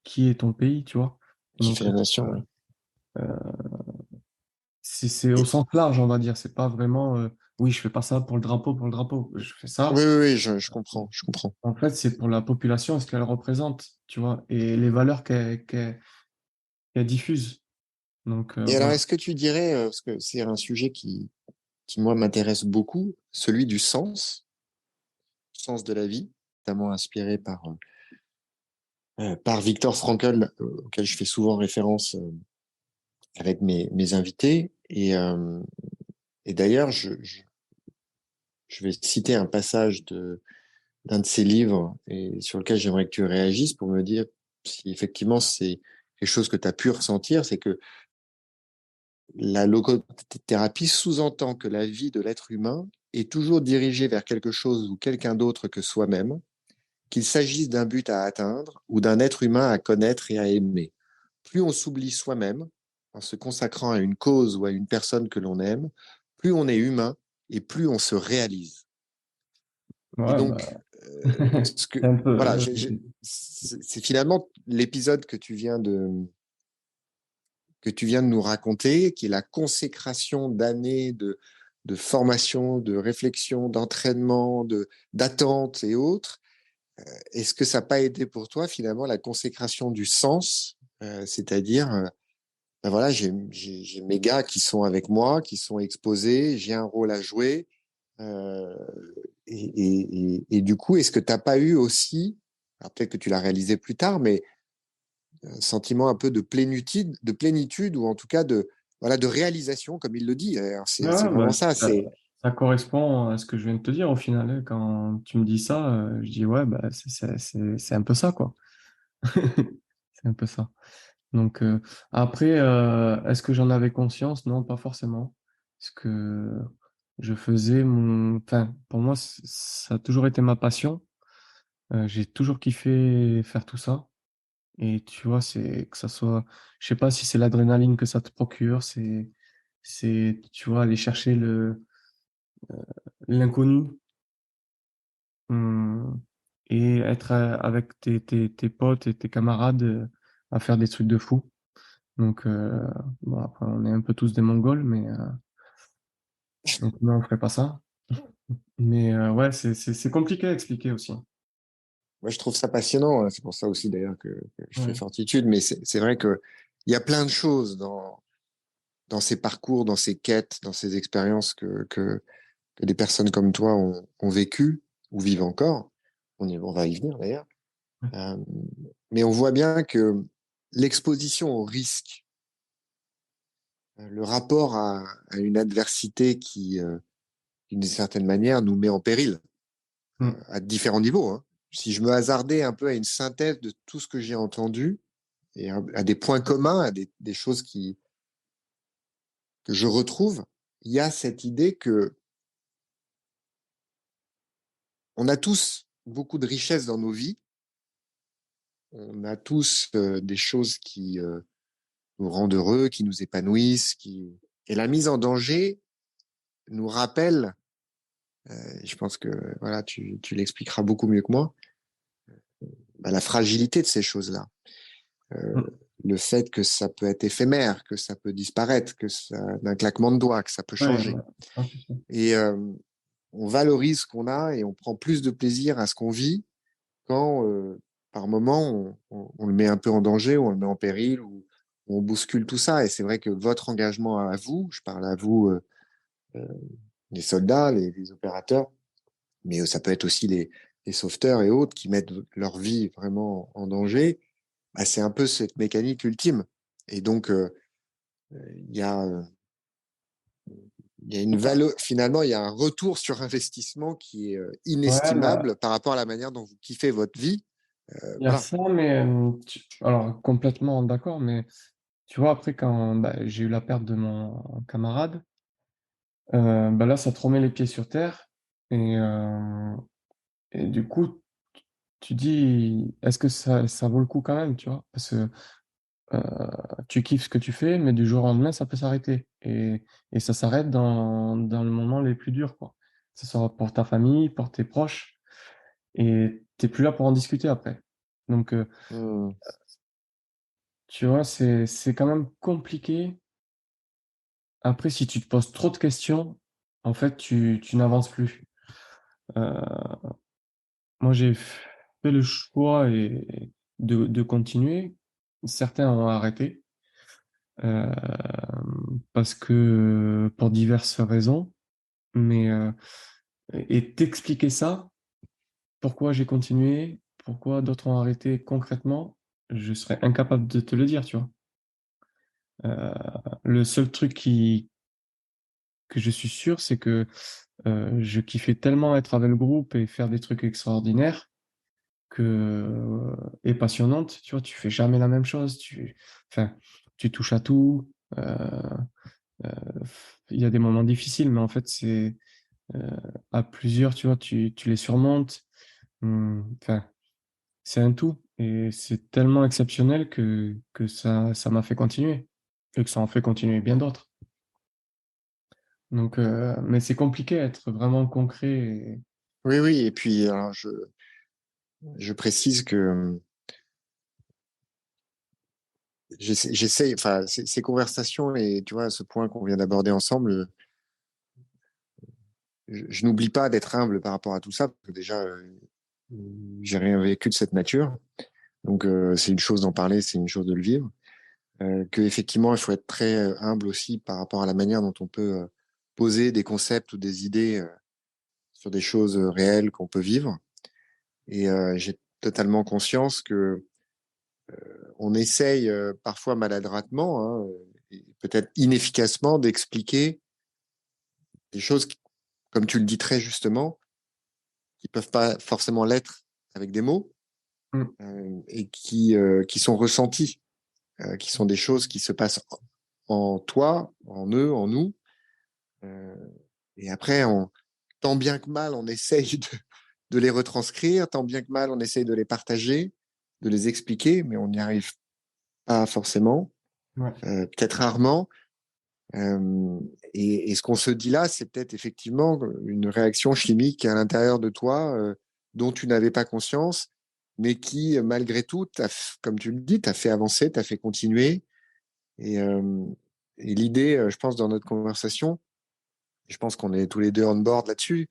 qui est ton pays, tu vois. qui fait Donc, la nation, ouais. c'est au Et- sens large, on va dire. C'est pas vraiment, oui, je fais pas ça pour le drapeau, pour le drapeau. Je fais oui, ça. oui, oui, je comprends, je comprends. En fait, c'est pour la population et ce qu'elle représente, tu vois, et les valeurs qu'elle diffuse. Donc, Et alors, voilà. est-ce que tu dirais, parce que c'est un sujet qui moi m'intéresse beaucoup, celui du sens de la vie, notamment inspiré par Viktor Frankl, auquel je fais souvent référence avec mes invités. Et d'ailleurs, je vais citer un passage d'un de ses livres et sur lequel j'aimerais que tu réagisses pour me dire si effectivement c'est quelque chose que tu as pu ressentir, c'est que la logothérapie sous-entend que la vie de l'être humain est toujours dirigée vers quelque chose ou quelqu'un d'autre que soi-même, qu'il s'agisse d'un but à atteindre ou d'un être humain à connaître et à aimer. Plus on s'oublie soi-même en se consacrant à une cause ou à une personne que l'on aime, plus on est humain et plus on se réalise. Et Ouais, donc, bah, c'est un peu, voilà, c'est finalement l'épisode que tu viens de nous raconter, qui est la consécration d'années de formation, de réflexion, d'entraînement, d'attente et autres. Est-ce que ça n'a pas été pour toi finalement la consécration du sens, c'est-à-dire, ben voilà, j'ai mes gars qui sont avec moi, qui sont exposés, j'ai un rôle à jouer. Euh, et du coup, est-ce que tu n'as pas eu aussi, alors peut-être que tu l'as réalisé plus tard, mais un sentiment un peu de plénitude ou en tout cas voilà, de réalisation, comme il le dit. C'est ouais, bah, vraiment ça. ça correspond à ce que je viens de te dire au final, hein. Quand tu me dis ça, je dis ouais, bah, c'est un peu ça, quoi. C'est un peu ça. Donc, après, est-ce que j'en avais conscience? Non, pas forcément. Parce que je faisais enfin, pour moi, ça a toujours été ma passion. J'ai toujours kiffé faire tout ça. Et tu vois, c'est que ça soit, je sais pas si c'est l'adrénaline que ça te procure, tu vois, aller chercher l'inconnu, hum, et être avec tes potes et tes camarades à faire des trucs de fou. Donc, bon, après, on est un peu tous des Mongols, donc non, on ferait pas ça. Mais ouais, c'est compliqué à expliquer aussi. Moi, je trouve ça passionnant, hein. C'est pour ça aussi d'ailleurs que je fais Ouais. Fortitude. Mais c'est vrai que il y a plein de choses dans ces parcours, dans ces quêtes, dans ces expériences que des personnes comme toi ont vécues ou vivent encore. On va y venir d'ailleurs. Euh, mais on voit bien que l'exposition au risque, le rapport à une adversité qui, d'une certaine manière, nous met en péril Mm. à différents niveaux, hein. Si je me hasardais un peu à une synthèse de tout ce que j'ai entendu et à des points communs, à des choses que je retrouve, il y a cette idée que on a tous beaucoup de richesses dans nos vies, on a tous des choses qui nous rendent heureux, qui nous épanouissent, et la mise en danger nous rappelle, je pense que voilà, tu l'expliqueras beaucoup mieux que moi, la fragilité de ces choses-là. Mm. Le fait que ça peut être éphémère, que ça peut disparaître, d'un claquement de doigts, que ça peut Ouais, changer. ouais, c'est ça. Et on valorise ce qu'on a et on prend plus de plaisir à ce qu'on vit quand, par moment, on le met un peu en danger, ou on le met en péril, ou on bouscule tout ça. Et c'est vrai que votre engagement à vous, je parle à vous, euh, les soldats, les opérateurs, mais ça peut être aussi les sauveteurs et autres qui mettent leur vie vraiment en danger, bah, c'est un peu cette mécanique ultime. Et donc, il y a, il y a une valeur, finalement, il y a un retour sur investissement qui est Ouais, inestimable par rapport à la manière dont vous kiffez votre vie. il y a Voilà. ça, mais alors complètement d'accord, mais tu vois, après, quand j'ai eu la perte de mon camarade, là, ça te remet les pieds sur terre. Et, et du coup, tu dis, est-ce que ça vaut le coup quand même, tu vois? Parce que tu kiffes ce que tu fais, mais du jour au lendemain, ça peut s'arrêter. Et ça s'arrête dans le moment les plus durs, quoi. Que ce soit pour ta famille, pour tes proches, et t'es plus là pour en discuter après. Donc, Hmm. tu vois, c'est quand même compliqué. Après, si tu te poses trop de questions, en fait, tu n'avances plus. Euh, Moi, j'ai fait le choix de continuer. Certains ont arrêté euh, parce que pour diverses raisons. Mais et t'expliquer ça, pourquoi j'ai continué, pourquoi d'autres ont arrêté concrètement, je serais incapable de te le dire, tu vois. Euh, le seul truc que je suis sûr, c'est que je kiffais tellement être avec le groupe et faire des trucs extraordinaires que, et passionnantes, tu vois, tu fais jamais la même chose, enfin, tu touches à tout. Euh, il y a des moments difficiles, mais en fait, c'est à plusieurs, tu vois, tu les surmontes. Enfin, c'est un tout. Et c'est tellement exceptionnel que ça m'a fait continuer. Et que ça en fait continuer bien d'autres. Donc, mais c'est compliqué d'être vraiment concret. Oui, oui. Et puis, alors, je précise que j'essaie, enfin, ces conversations et tu vois, ce point qu'on vient d'aborder ensemble, je n'oublie pas d'être humble par rapport à tout ça, parce que déjà, j'ai rien vécu de cette nature. Donc, c'est une chose d'en parler, c'est une chose de le vivre. Que effectivement, il faut être très humble aussi par rapport à la manière dont on peut poser des concepts ou des idées sur des choses réelles qu'on peut vivre. Et j'ai totalement conscience que on essaye parfois maladroitement, hein, et peut-être inefficacement, d'expliquer des choses qui, comme tu le dis très justement, qui peuvent pas forcément l'être avec des mots, Mm. et qui sont ressenties, qui sont des choses qui se passent en toi, en eux, en nous. Euh, et après, tant bien que mal, on essaye de les retranscrire, tant bien que mal, on essaye de les partager, de les expliquer, mais on n'y arrive pas forcément, Ouais. peut-être rarement. Euh, et ce qu'on se dit là, c'est peut-être effectivement une réaction chimique à l'intérieur de toi dont tu n'avais pas conscience, mais qui, malgré tout, comme tu le dis, t'a fait avancer, t'a fait continuer. Et, euh, et l'idée, je pense, dans notre conversation, je pense qu'on est tous les deux on board là-dessus,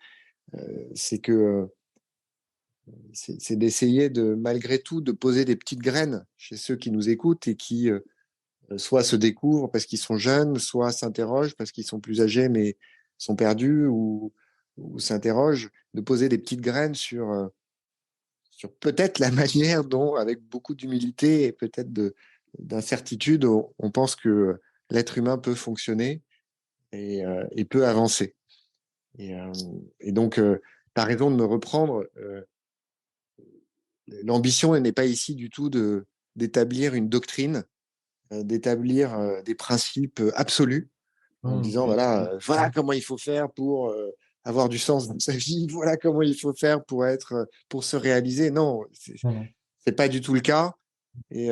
c'est que c'est d'essayer de, malgré tout, de poser des petites graines chez ceux qui nous écoutent et qui soit se découvrent parce qu'ils sont jeunes, soit s'interrogent parce qu'ils sont plus âgés mais sont perdus, ou s'interrogent, de poser des petites graines sur peut-être la manière dont, avec beaucoup d'humilité et peut-être d'incertitude, on pense que l'être humain peut fonctionner et peut avancer. Et, euh, et donc, tu as raison de me reprendre. L'ambition, elle n'est pas ici du tout d'établir une doctrine, d'établir des principes absolus en Mm. disant voilà comment il faut faire pour avoir du sens dans sa vie, voilà comment il faut faire pour se réaliser. Non, Voilà. c'est pas du tout le cas. Et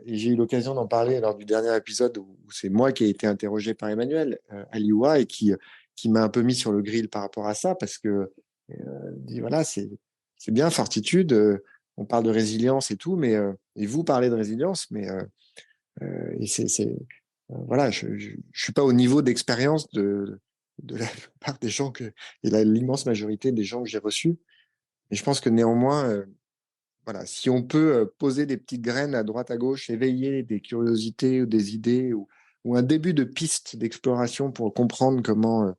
j'ai eu l'occasion d'en parler lors du dernier épisode où c'est moi qui ai été interrogé par Emmanuel Aliwa et qui m'a un peu mis sur le grill par rapport à ça parce que dit voilà c'est bien Fortitude, on parle de résilience et tout, mais et vous parlez de résilience, mais et voilà, je suis pas au niveau d'expérience de la plupart des gens et l'immense majorité des gens que j'ai reçus. Et je pense que néanmoins, voilà, si on peut poser des petites graines à droite à gauche, éveiller des curiosités ou des idées ou un début de piste d'exploration pour comprendre comment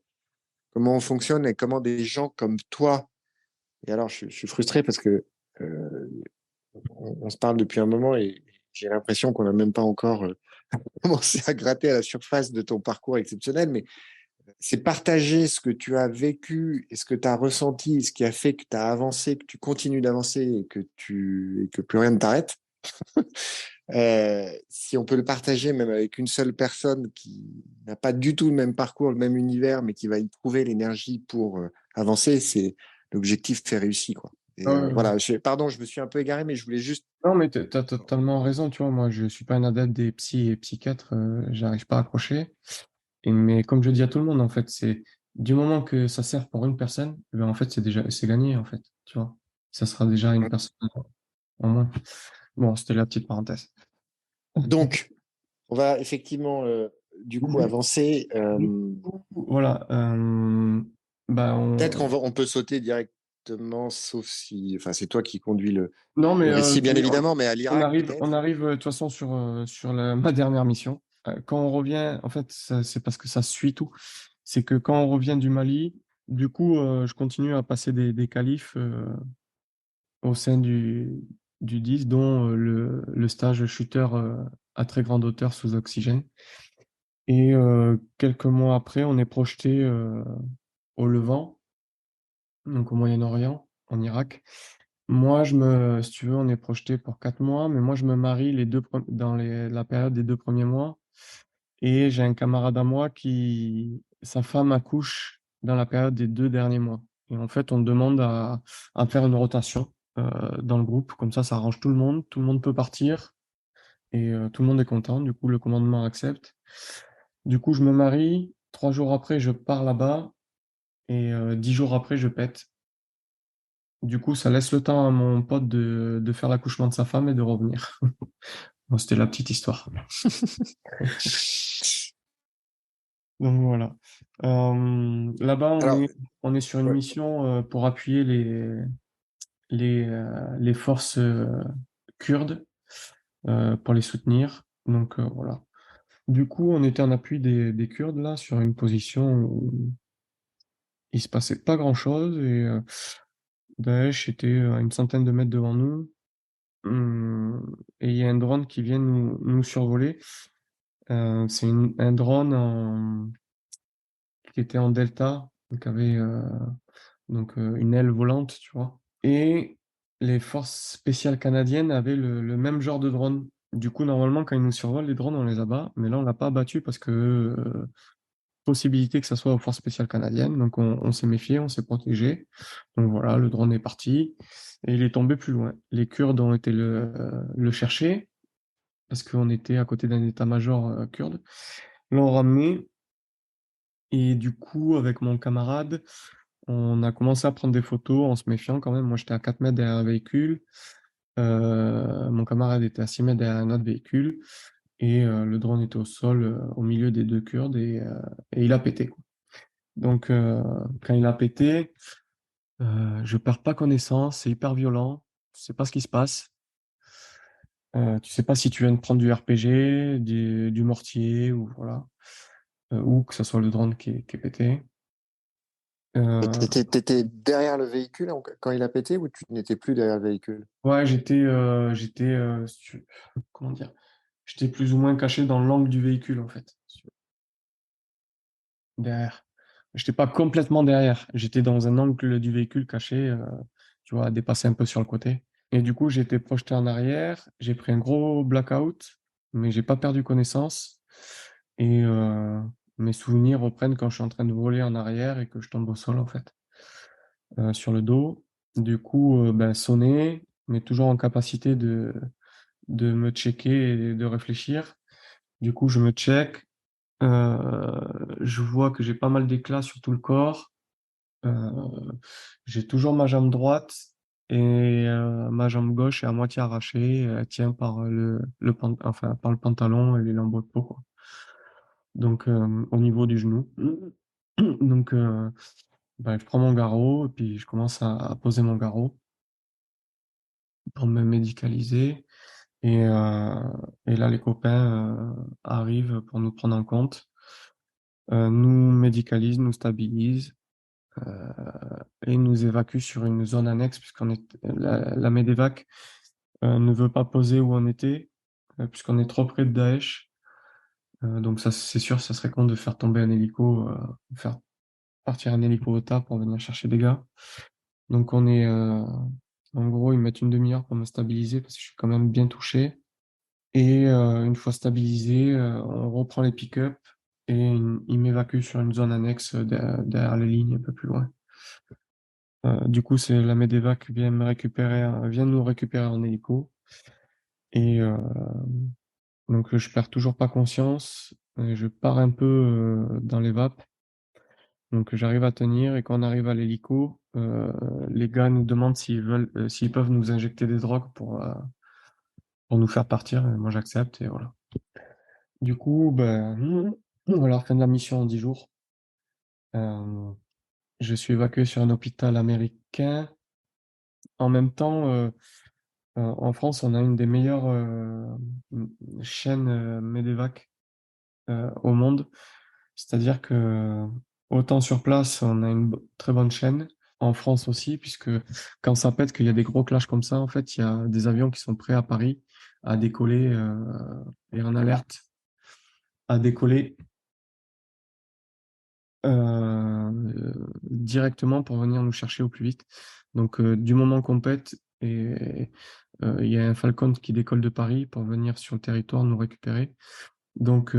on fonctionne et comment des gens comme toi. Et alors, je suis frustré parce que euh, on se parle depuis un moment et j'ai l'impression qu'on n'a même pas encore commencé à gratter à la surface de ton parcours exceptionnel, mais c'est partager ce que tu as vécu et ce que tu as ressenti, ce qui a fait que tu as avancé, que tu continues d'avancer et que plus rien ne t'arrête. Si on peut le partager même avec une seule personne qui n'a pas du tout le même parcours, le même univers, mais qui va y trouver l'énergie pour avancer, c'est l'objectif fait réussi, quoi. Et Ouais. voilà, pardon, je me suis un peu égaré, mais je voulais juste. Non, mais t'as totalement raison, tu vois. Moi, je suis pas un adepte des psys et psychiatres, j'arrive pas à accrocher. Mais comme je dis à tout le monde, en fait, c'est du moment que ça sert pour une personne, ben, en fait, c'est gagné, en fait, tu vois. Ça sera déjà une personne en moins. Bon, c'était la petite parenthèse. Donc, on va effectivement du coup Du, avancer. du coup, voilà. Bah, Peut-être on peut sauter directement, sauf si, enfin, c'est toi qui conduis non, mais le récit, bien évidemment, mais à l'Irak on peut-être. arrive de toute façon sur ma dernière mission. Quand on revient, en fait, c'est parce que ça suit tout. C'est que quand on revient du Mali, du coup, je continue à passer des qualifs au sein du 10, dont le stage shooter à très grande hauteur sous oxygène. Et quelques mois après, on est projeté au Levant, donc au Moyen-Orient, en Irak. Moi, si tu veux, on est projeté pour 4 mois, mais moi, je me marie dans la période des 2 premiers mois. Et j'ai un camarade à moi sa femme accouche dans la période des 2 derniers mois. Et en fait, on demande à faire une rotation dans le groupe. Comme ça arrange tout le monde. Tout le monde peut partir et tout le monde est content. Du coup, le commandement accepte. Du coup, je me marie. 3 jours après, je pars là-bas et 10 jours après, je pète. Du coup, ça laisse le temps à mon pote de faire l'accouchement de sa femme et de revenir. Bon, c'était la petite histoire. Donc voilà. Là-bas, Alors, on est sur une ouais, mission pour appuyer les forces kurdes pour les soutenir. Donc voilà. Du coup, on était en appui des Kurdes là, sur une position où il se passait pas grand-chose et Daesh était à une centaine de mètres devant nous. Et il y a un drone qui vient nous survoler. C'est un drone qui était en delta, donc avait une aile volante, tu vois. Et les forces spéciales canadiennes avaient le même genre de drone. Du coup, normalement, quand ils nous survolent, les drones, on les abat. Mais là, on l'a pas abattu parce que possibilité que ça soit aux forces spéciales canadiennes. Donc, on s'est méfié, on s'est protégé. Donc voilà, le drone est parti et il est tombé plus loin. Les Kurdes ont été le chercher parce qu'on était à côté d'un état-major kurde. L'ont ramené et du coup, avec mon camarade, on a commencé à prendre des photos en se méfiant quand même. Moi, j'étais à 4 mètres derrière un véhicule. Mon camarade était à 6 mètres derrière un autre véhicule. Et le drone était au sol, au milieu des deux Kurdes, et il a pété, quoi. Donc, quand il a pété, je perds pas connaissance, c'est hyper violent. Tu sais pas ce qui se passe. Tu sais pas si tu viens de prendre du RPG, du mortier, ou voilà. Ou que ce soit le drone qui est pété. Euh, t'étais derrière le véhicule quand il a pété ou tu n'étais plus derrière le véhicule? Ouais, comment dire, j'étais plus ou moins caché dans l'angle du véhicule en fait, derrière. J'étais pas complètement derrière, j'étais dans un angle du véhicule caché, tu vois, dépassé un peu sur le côté. Et du coup, j'ai été projeté en arrière, j'ai pris un gros blackout, mais j'ai pas perdu connaissance. Et mes souvenirs reprennent quand je suis en train de voler en arrière et que je tombe au sol en fait, sur le dos. Du coup, ben, sonner, mais toujours en capacité de me checker et de réfléchir. Du coup, je me check. Je vois que j'ai pas mal d'éclats sur tout le corps. Euh, j'ai toujours ma jambe droite et ma jambe gauche est à moitié arrachée. Elle tient par enfin, par le pantalon et les lambeaux de peau, quoi. Donc, au niveau du genou. Donc, je prends mon garrot et puis je commence à poser mon garrot pour me médicaliser. Et, euh, et là, les copains arrivent pour nous prendre en compte, nous médicalisent, nous stabilisent euh, et nous évacuent sur une zone annexe puisqu'on est la Medévac ne veut pas poser où on était puisqu'on est trop près de Daesh. Donc ça, c'est sûr, ça serait con de faire tomber un hélico, faire partir un hélico au tas pour venir chercher des gars. Donc en gros, ils mettent une demi-heure pour me stabiliser parce que je suis quand même bien touché. Et une fois stabilisé, on reprend les pick-up et ils m'évacuent sur une zone annexe derrière les lignes un peu plus loin. Du coup, c'est la Medevac qui vient nous récupérer en hélico. Et donc, je perds toujours pas conscience. Et je pars un peu dans les vapes. Donc, j'arrive à tenir. Et quand on arrive à l'hélico, les gars nous demandent s'ils peuvent nous injecter des drogues pour nous faire partir. Et moi, j'accepte. Et voilà. Du coup, voilà, fin de la mission en 10 jours. Euh, je suis évacué sur un hôpital américain. En même temps, en France, on a une des meilleures chaînes Medevac au monde. C'est-à-dire que autant sur place, on a une très bonne chaîne. En France aussi, puisque quand ça pète, qu'il y a des gros clashs comme ça, en fait, il y a des avions qui sont prêts à Paris à décoller et en alerte à décoller directement pour venir nous chercher au plus vite. Donc, du moment qu'on pète, et il y a un Falcon qui décolle de Paris pour venir sur le territoire nous récupérer. Donc,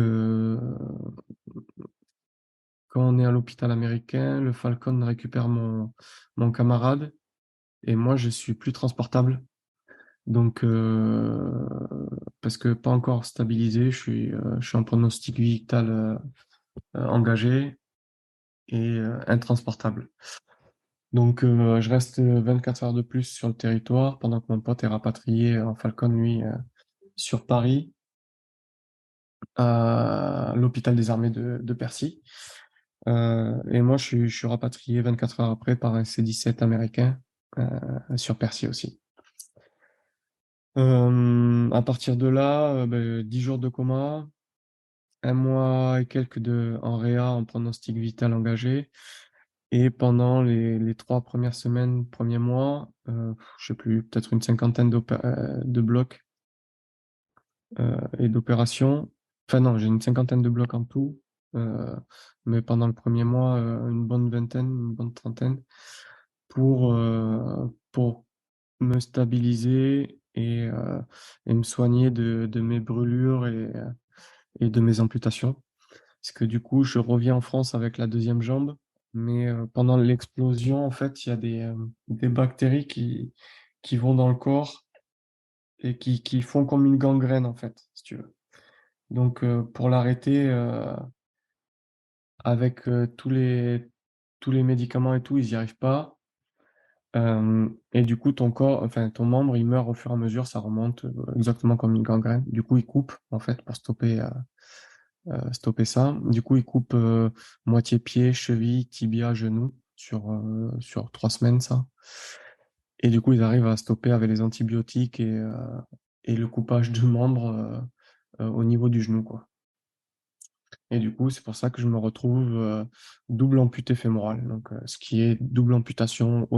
quand on est à l'hôpital américain, le Falcon récupère mon camarade et moi, je suis plus transportable. Donc, parce que pas encore stabilisé, je suis en pronostic vital engagé et intransportable. Donc, je reste 24 heures de plus sur le territoire pendant que mon pote est rapatrié en Falcon, lui, sur Paris, à l'hôpital des armées de Percy. Et moi, je suis rapatrié 24 heures après par un C-17 américain sur Percy aussi. À partir de là, 10 jours de coma, un mois et quelques en réa en pronostic vital engagé. Et pendant les 3 premières semaines, premiers mois, je sais plus, peut-être une cinquantaine de blocs et d'opérations. Enfin non, j'ai une cinquantaine de blocs en tout. euh, mais pendant le premier mois, une bonne vingtaine, une bonne trentaine, pour me stabiliser et me soigner de mes brûlures et de mes amputations. Parce que du coup, je reviens en France avec la deuxième jambe, mais pendant l'explosion, en fait, il y a des bactéries qui vont dans le corps et qui font comme une gangrène, en fait, si tu veux. Donc, pour l'arrêter, avec tous les médicaments et tout, ils n'y arrivent pas. Et du coup, ton corps, enfin, ton membre, il meurt au fur et à mesure, ça remonte exactement comme une gangrène. Du coup, il coupe, en fait, pour stopper ça. Du coup, il coupe moitié pied, cheville, tibia, genou sur 3 semaines, ça. Et du coup, ils arrivent à stopper avec les antibiotiques et le coupage de membres au niveau du genou, quoi. Et du coup, c'est pour ça que je me retrouve double amputé fémoral, donc ce qui est double amputation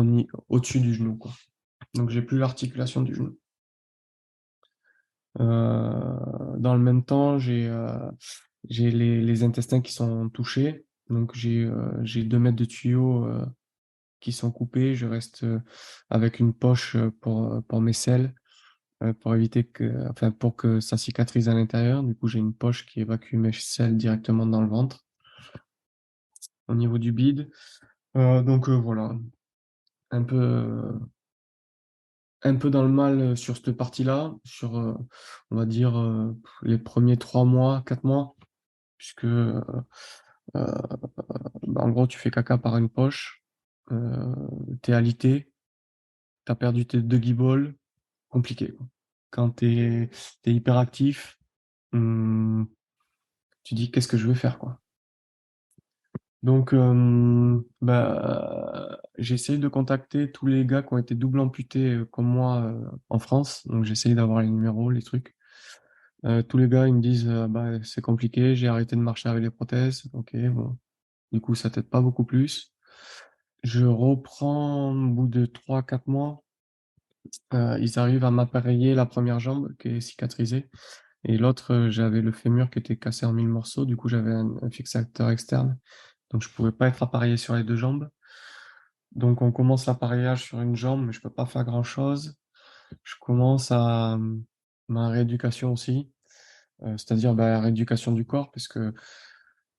au-dessus du genou, quoi. Donc j'ai plus l'articulation du genou. Dans le même temps, j'ai les intestins qui sont touchés, donc j'ai 2 mètres de tuyaux qui sont coupés. Je reste avec une poche pour mes selles, pour éviter enfin pour que ça cicatrise à l'intérieur. Du coup, j'ai une poche qui évacue mes selles directement dans le ventre, au niveau du bide. Donc voilà, un peu, euh, un peu dans le mal sur cette partie-là, on va dire, les premiers 3 mois, 4 mois, puisque, en gros, tu fais caca par une poche, t'es alité, tu as perdu tes deux guibolles, compliqué, quoi. Quand tu es hyper actif, tu dis qu'est-ce que je vais faire, quoi. Donc, j'ai de contacter tous les gars qui ont été double amputés comme moi en France. Donc, j'ai essayé d'avoir les numéros, les trucs. Tous les gars, ils me disent, bah, c'est compliqué, j'ai arrêté de marcher avec les prothèses. Ok, bon. Du coup, ça t'aide pas beaucoup plus. Je reprends au bout de 3 4 mois. Ils arrivent à m'appareiller la première jambe qui est cicatrisée. Et l'autre, j'avais le fémur qui était cassé en 1000 morceaux. Du coup, j'avais un fixateur externe. Donc, je pouvais pas être appareillé sur les deux jambes. Donc, on commence l'appareillage sur une jambe, mais je peux pas faire grand-chose. Je commence à ma rééducation aussi, c'est-à-dire la rééducation du corps, parce que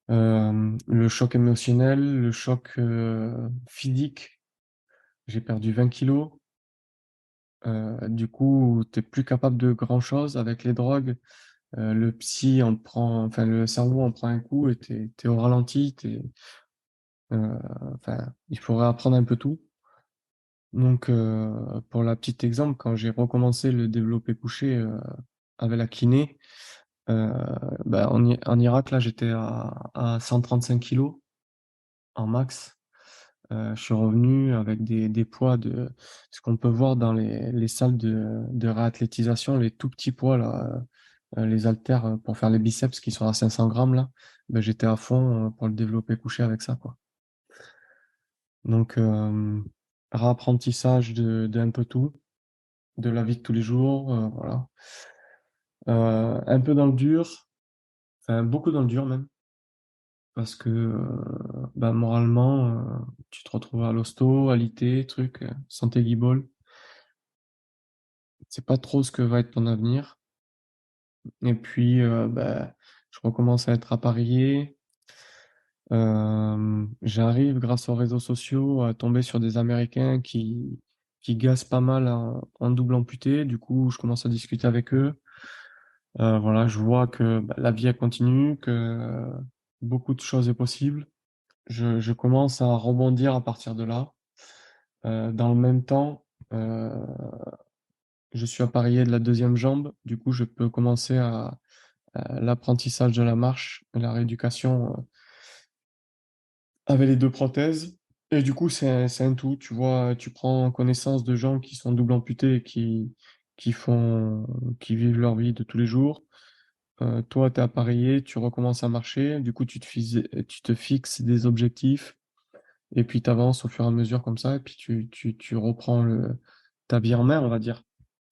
le choc émotionnel, le choc physique, j'ai perdu 20 kilos. Du coup, t'es plus capable de grand-chose avec les drogues. Le psy, enfin le cerveau en prend un coup et t'es au ralenti. Enfin, il faudrait apprendre un peu tout. Donc, pour la petite exemple, quand j'ai recommencé le développé couché avec la kiné, euh, en Irak, là, j'étais à 135 kilos en max. Je suis revenu avec des poids de ce qu'on peut voir dans les salles de réathlétisation, les tout petits poids, là, les haltères pour faire les biceps qui sont à 500 grammes, là. Ben, j'étais à fond pour le développé couché avec ça, quoi. Donc, réapprentissage d'un peu tout, de la vie de tous les jours, voilà. Un peu dans le dur, enfin, beaucoup dans le dur même, parce que moralement, tu te retrouves à l'hosto, alité, truc, santé guibole, c'est pas trop ce que va être ton avenir. Et puis, je recommence à être appareillé. J'arrive, grâce aux réseaux sociaux, à tomber sur des Américains qui gassent pas mal en double amputé. Du coup, je commence à discuter avec eux. Voilà, je vois que la vie elle continue, que beaucoup de choses est possible. Je commence à rebondir à partir de là. Dans le même temps, je suis appareillé de la deuxième jambe. Du coup, je peux commencer à l'apprentissage de la marche, et la rééducation avec les deux prothèses. Et du coup, c'est un tout. Tu vois, tu prends connaissance de gens qui sont double amputés et qui vivent leur vie de tous les jours. Toi, tu es appareillé, tu recommences à marcher. Du coup, tu te fixes des objectifs et puis tu avances au fur et à mesure comme ça. Et puis tu reprends ta vie en main, on va dire.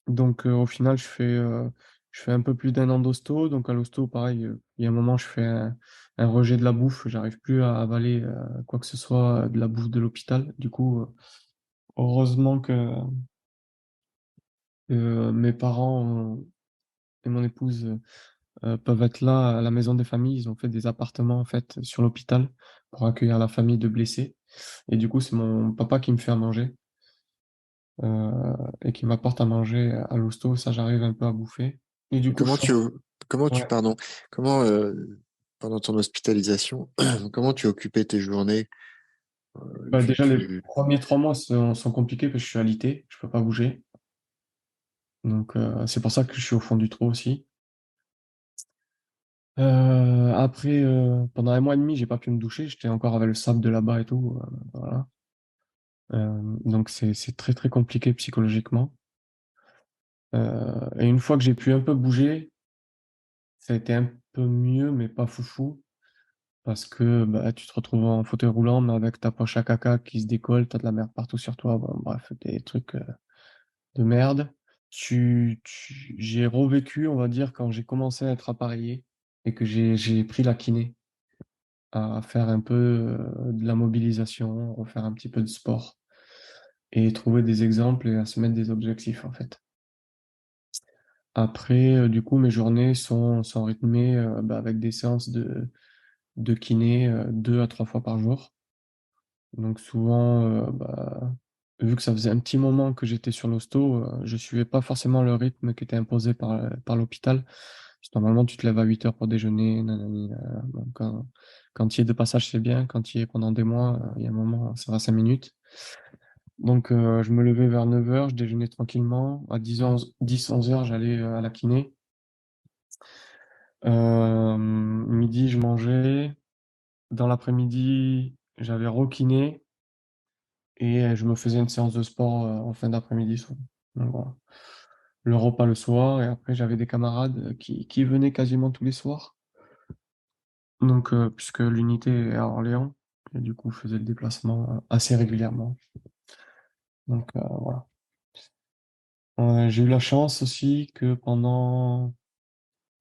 Donc, au final, je fais un peu plus d'1 an d'hosto. Donc, à l'hosto, pareil, il y a un moment, je fais un rejet de la bouffe. J'arrive plus à avaler quoi que ce soit de la bouffe de l'hôpital. Du coup, heureusement que mes parents et mon épouse peuvent être là à la maison des familles. Ils ont fait des appartements, en fait, sur l'hôpital pour accueillir la famille de blessés. Et du coup, c'est mon papa qui me fait à manger et qui m'apporte à manger à l'hosto. Ça, j'arrive un peu à bouffer. Et du coup, Comment tu, ouais. pardon, comment, pendant ton hospitalisation, comment tu occupais tes journées? Déjà, les Tu... premiers 3 mois sont compliqués parce que je suis alité, je peux pas bouger. Donc, c'est pour ça que je suis au fond du trou aussi. Après, pendant 1 mois et demi, j'ai pas pu me doucher. J'étais encore avec le sable de là-bas et tout. Voilà. Donc, c'est très, très compliqué psychologiquement. Et une fois que j'ai pu un peu bouger, ça a été un peu mieux, mais pas foufou. Parce que tu te retrouves en fauteuil roulant, mais avec ta poche à caca qui se décolle, t'as de la merde partout sur toi. Bon, bref, des trucs de merde. J'ai revécu, on va dire, quand j'ai commencé à être appareillé et que j'ai pris la kiné à faire un peu de la mobilisation, refaire un petit peu de sport et trouver des exemples et à se mettre des objectifs, en fait. Après, du coup, mes journées sont rythmées avec des séances de kiné 2 à 3 fois par jour. Donc souvent, vu que ça faisait un petit moment que j'étais sur l'hosto, je suivais pas forcément le rythme qui était imposé par l'hôpital. Parce que normalement, tu te lèves à 8 heures pour déjeuner. Nanani, nanana. Donc, quand il y est de passage, c'est bien. Quand il y est pendant des mois, il y a un moment, ça va 5 minutes. Donc, je me levais vers 9h, je déjeunais tranquillement. À 10-11 heures, j'allais à la kiné. Midi, je mangeais. Dans l'après-midi, j'avais rekiné et je me faisais une séance de sport en fin d'après-midi souvent. Donc, voilà. Le repas le soir et après, j'avais des camarades qui venaient quasiment tous les soirs. Donc, puisque l'unité est à Orléans, et du coup, je faisais le déplacement assez régulièrement. Donc, voilà. J'ai eu la chance aussi que pendant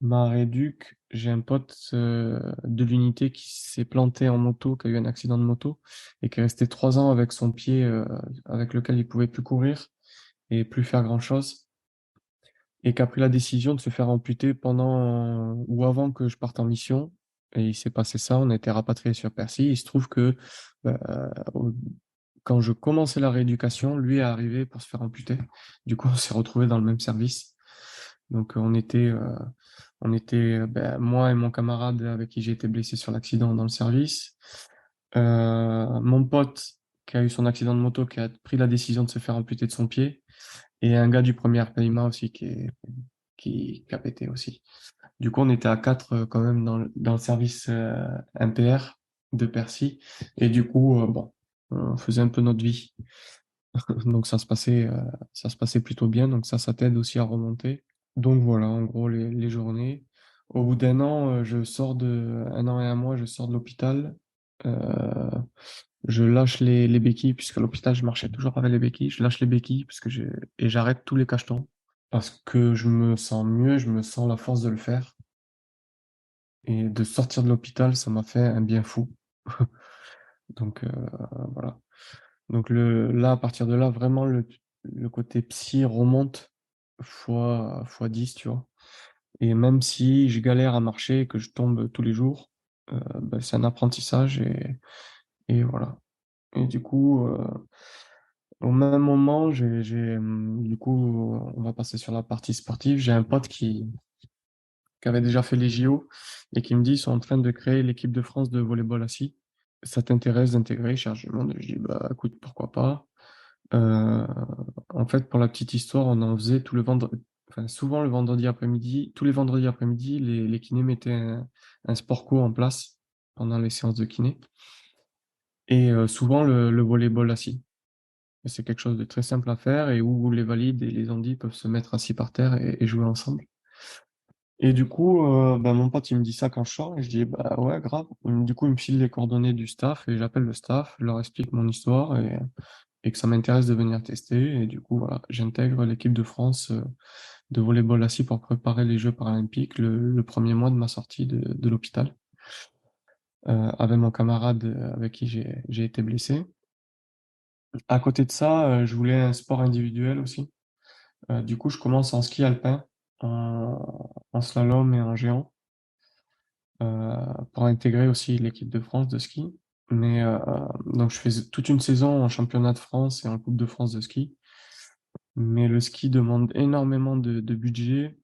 ma rééduc, j'ai un pote de l'unité qui s'est planté en moto, qui a eu un accident de moto et qui est resté 3 ans avec son pied avec lequel il pouvait plus courir et plus faire grand-chose et qui a pris la décision de se faire amputer pendant ou avant que je parte en mission. Et il s'est passé ça, on a été rapatrié sur Percy. Il se trouve que euh, au- quand je commençais la rééducation, lui est arrivé pour se faire amputer. Du coup, on s'est retrouvés dans le même service. Donc, ben, moi et mon camarade avec qui j'ai été blessé sur l'accident dans le service. Mon pote qui a eu son accident de moto, qui a pris la décision de se faire amputer de son pied. Et un gars du premier RPIMA aussi qui a pété aussi. Du coup, on était à quatre quand même dans le service MPR de Percy. Et du coup, bon, on faisait un peu notre vie. Donc ça se passait plutôt bien. Donc ça t'aide aussi à remonter. Donc voilà, en gros, les journées. Au bout d'un an, un an et un mois, je sors de l'hôpital. Euh, je lâche les béquilles, puisque à l'hôpital, je marchais toujours avec les béquilles. Je lâche les béquilles et j'arrête tous les cachetons. Parce que je me sens mieux, je me sens la force de le faire. Et de sortir de l'hôpital, ça m'a fait un bien fou. Donc voilà. Donc là, à partir de là, vraiment, le côté psy remonte fois 10, tu vois. Et même si je galère à marcher et que je tombe tous les jours, ben, c'est un apprentissage et voilà. Et du coup, au même moment, du coup, on va passer sur la partie sportive. J'ai un pote qui avait déjà fait les JO et qui me dit, ils sont en train de créer l'équipe de France de volleyball assis. Ça t'intéresse d'intégrer? Je cherche du monde. Je dis, bah, écoute, pourquoi pas. Euh, En fait, pour la petite histoire, on en faisait tout le vendredi, enfin, souvent le vendredi après-midi, tous les vendredis après-midi, les kinés mettaient un sport co en place pendant les séances de kiné. Et souvent le volleyball assis. Et c'est quelque chose de très simple à faire et où les valides et les handis peuvent se mettre assis par terre et jouer ensemble. Et du coup, ben, mon pote, il me dit ça quand je sors, et je dis, bah ouais, grave. Du coup, il me file les coordonnées du staff, et j'appelle le staff, je leur explique mon histoire, et que ça m'intéresse de venir tester. Et du coup, voilà, j'intègre l'équipe de France de volleyball assis pour préparer les Jeux paralympiques le premier mois de ma sortie de l'hôpital, avec mon camarade avec qui j'ai été blessé. À côté de ça, je voulais un sport individuel aussi. Du coup, je commence en ski alpin, en slalom et en géant. Pour intégrer aussi l'équipe de France de ski. Mais donc je fais toute une saison en championnat de France et en Coupe de France de ski. Mais le ski demande énormément de budget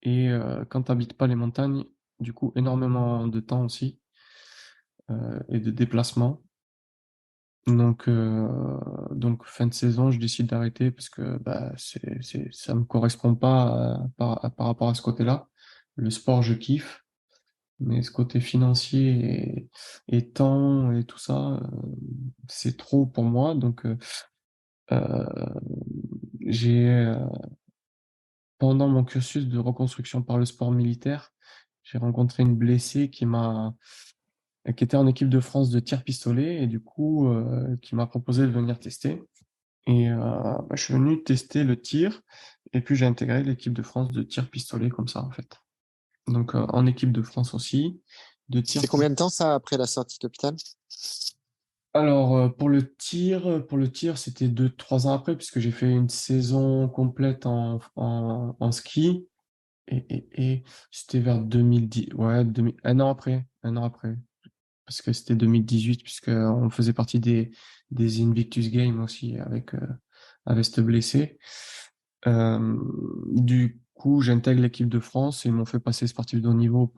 et quand tu n'habites pas les montagnes, du coup énormément de temps aussi et de déplacement. Donc fin de saison, je décide d'arrêter parce que bah, ça me correspond pas par rapport à ce côté-là. Le sport, je kiffe. Mais ce côté financier et temps et tout ça, c'est trop pour moi. Donc, euh, j'ai, pendant mon cursus de reconstruction par le sport militaire, j'ai rencontré une blessée qui était en équipe de France de tir pistolet et du coup, qui m'a proposé de venir tester. Et bah, je suis venu tester le tir et puis j'ai intégré l'équipe de France de tir pistolet comme ça, en fait. Donc, en équipe de France aussi, de tir. C'est combien de temps ça après la sortie de l'hôpital? Alors, pour le tir, c'était 2, 3 ans après, puisque j'ai fait une saison complète en ski. Et c'était vers 2010, ouais, 2000 un an après, parce que c'était 2018, puisque on faisait partie des Invictus Games aussi avec ce blessé. Du coup, j'intègre l'équipe de France et ils m'ont fait passer sportif de haut niveau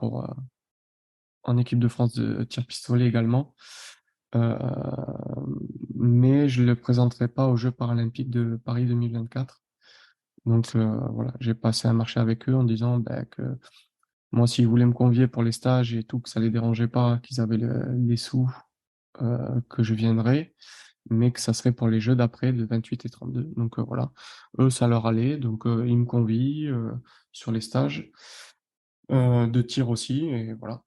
en équipe de France de tir pistolet également. euh, mais je le présenterai pas aux Jeux paralympiques de Paris 2024. Donc voilà, j'ai passé un marché avec eux en disant ben, que moi, s'ils voulaient me convier pour les stages et tout, que ça les dérangeait pas, qu'ils avaient les sous, que je viendrais, mais que ça serait pour les Jeux d'après, de 28 et 32. Donc voilà, eux, ça leur allait, donc ils me convient sur les stages de tir aussi, et voilà.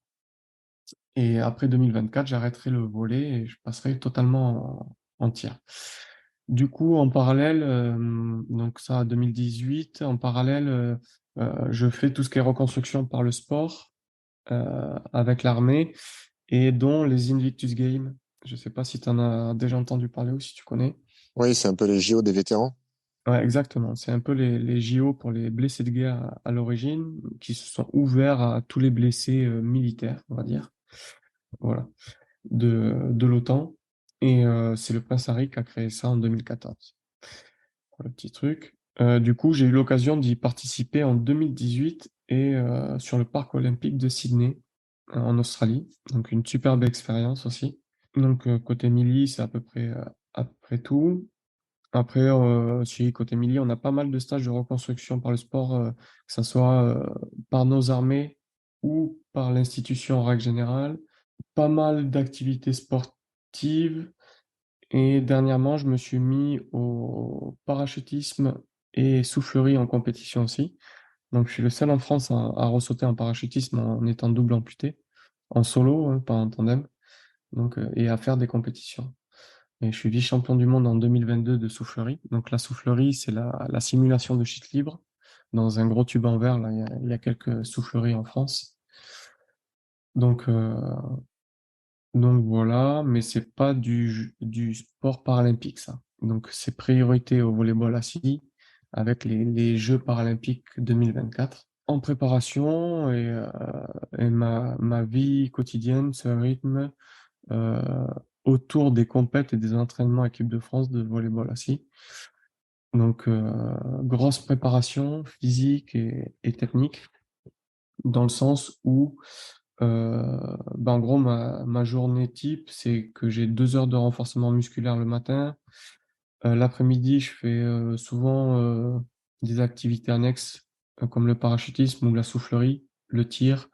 Et après 2024, j'arrêterai le volley et je passerai totalement en tir. Du coup, en parallèle, donc ça, 2018, en parallèle, je fais tout ce qui est reconstruction par le sport avec l'armée et dont les Invictus Games. Je sais pas si tu en as déjà entendu parler ou si tu connais. Oui, c'est un peu les JO des vétérans. Ouais, exactement. C'est un peu les JO pour les blessés de guerre à l'origine, qui se sont ouverts à tous les blessés militaires, on va dire. Voilà. De l'OTAN. Et c'est le prince Harry qui a créé ça en 2014. Pour le petit truc. Du coup, j'ai eu l'occasion d'y participer en 2018 et sur le parc olympique de Sydney, en Australie. Donc, une superbe expérience aussi. Donc, côté Millie, c'est à peu près tout. Après, si côté Millie, on a pas mal de stages de reconstruction par le sport, que ce soit par nos armées ou par l'institution en règle générale. Pas mal d'activités sportives et dernièrement, je me suis mis au parachutisme et soufflerie en compétition aussi. Donc, je suis le seul en France à ressauter en parachutisme en étant double amputé, en solo, hein, pas en tandem, donc, et à faire des compétitions. Et je suis vice-champion du monde en 2022 de soufflerie. Donc, la soufflerie, c'est la simulation de chute libre dans un gros tube en verre. Là, il y a quelques souffleries en France. Donc, voilà, mais c'est pas du sport paralympique, ça. Donc c'est priorité au volleyball assis avec les Jeux paralympiques 2024. En préparation et ma vie quotidienne se rythme euh, autour des compètes et des entraînements équipe de France de volleyball assis. Donc grosse préparation physique et technique dans le sens où en gros, ma journée type, c'est que j'ai 2 heures de renforcement musculaire le matin. L'après-midi, je fais souvent des activités annexes comme le parachutisme ou la soufflerie, le tir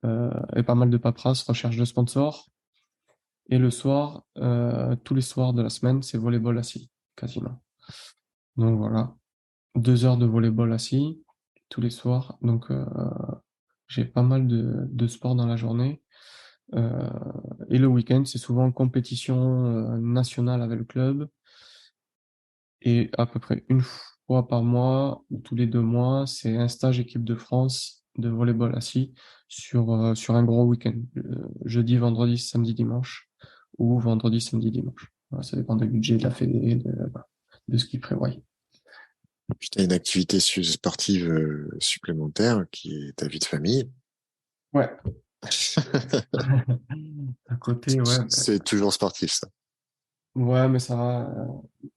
et pas mal de paperasse, recherche de sponsors. Et le soir, tous les soirs de la semaine, c'est volleyball assis, quasiment. Donc voilà, 2 heures de volleyball assis tous les soirs. Donc j'ai pas mal de sport dans la journée. Euh, et le week-end, c'est souvent compétition nationale avec le club. Et à peu près une fois par mois, ou tous les 2 mois, c'est un stage équipe de France de volleyball assis sur un gros week-end. Jeudi, vendredi, samedi, dimanche. Ou vendredi, samedi, dimanche. Voilà, ça dépend du budget de la fédé, de ce qu'ils prévoient. Puis tu as une activité sportive supplémentaire qui est ta vie de famille. Ouais. À côté, ouais. C'est toujours sportif, ça. Ouais, mais ça va.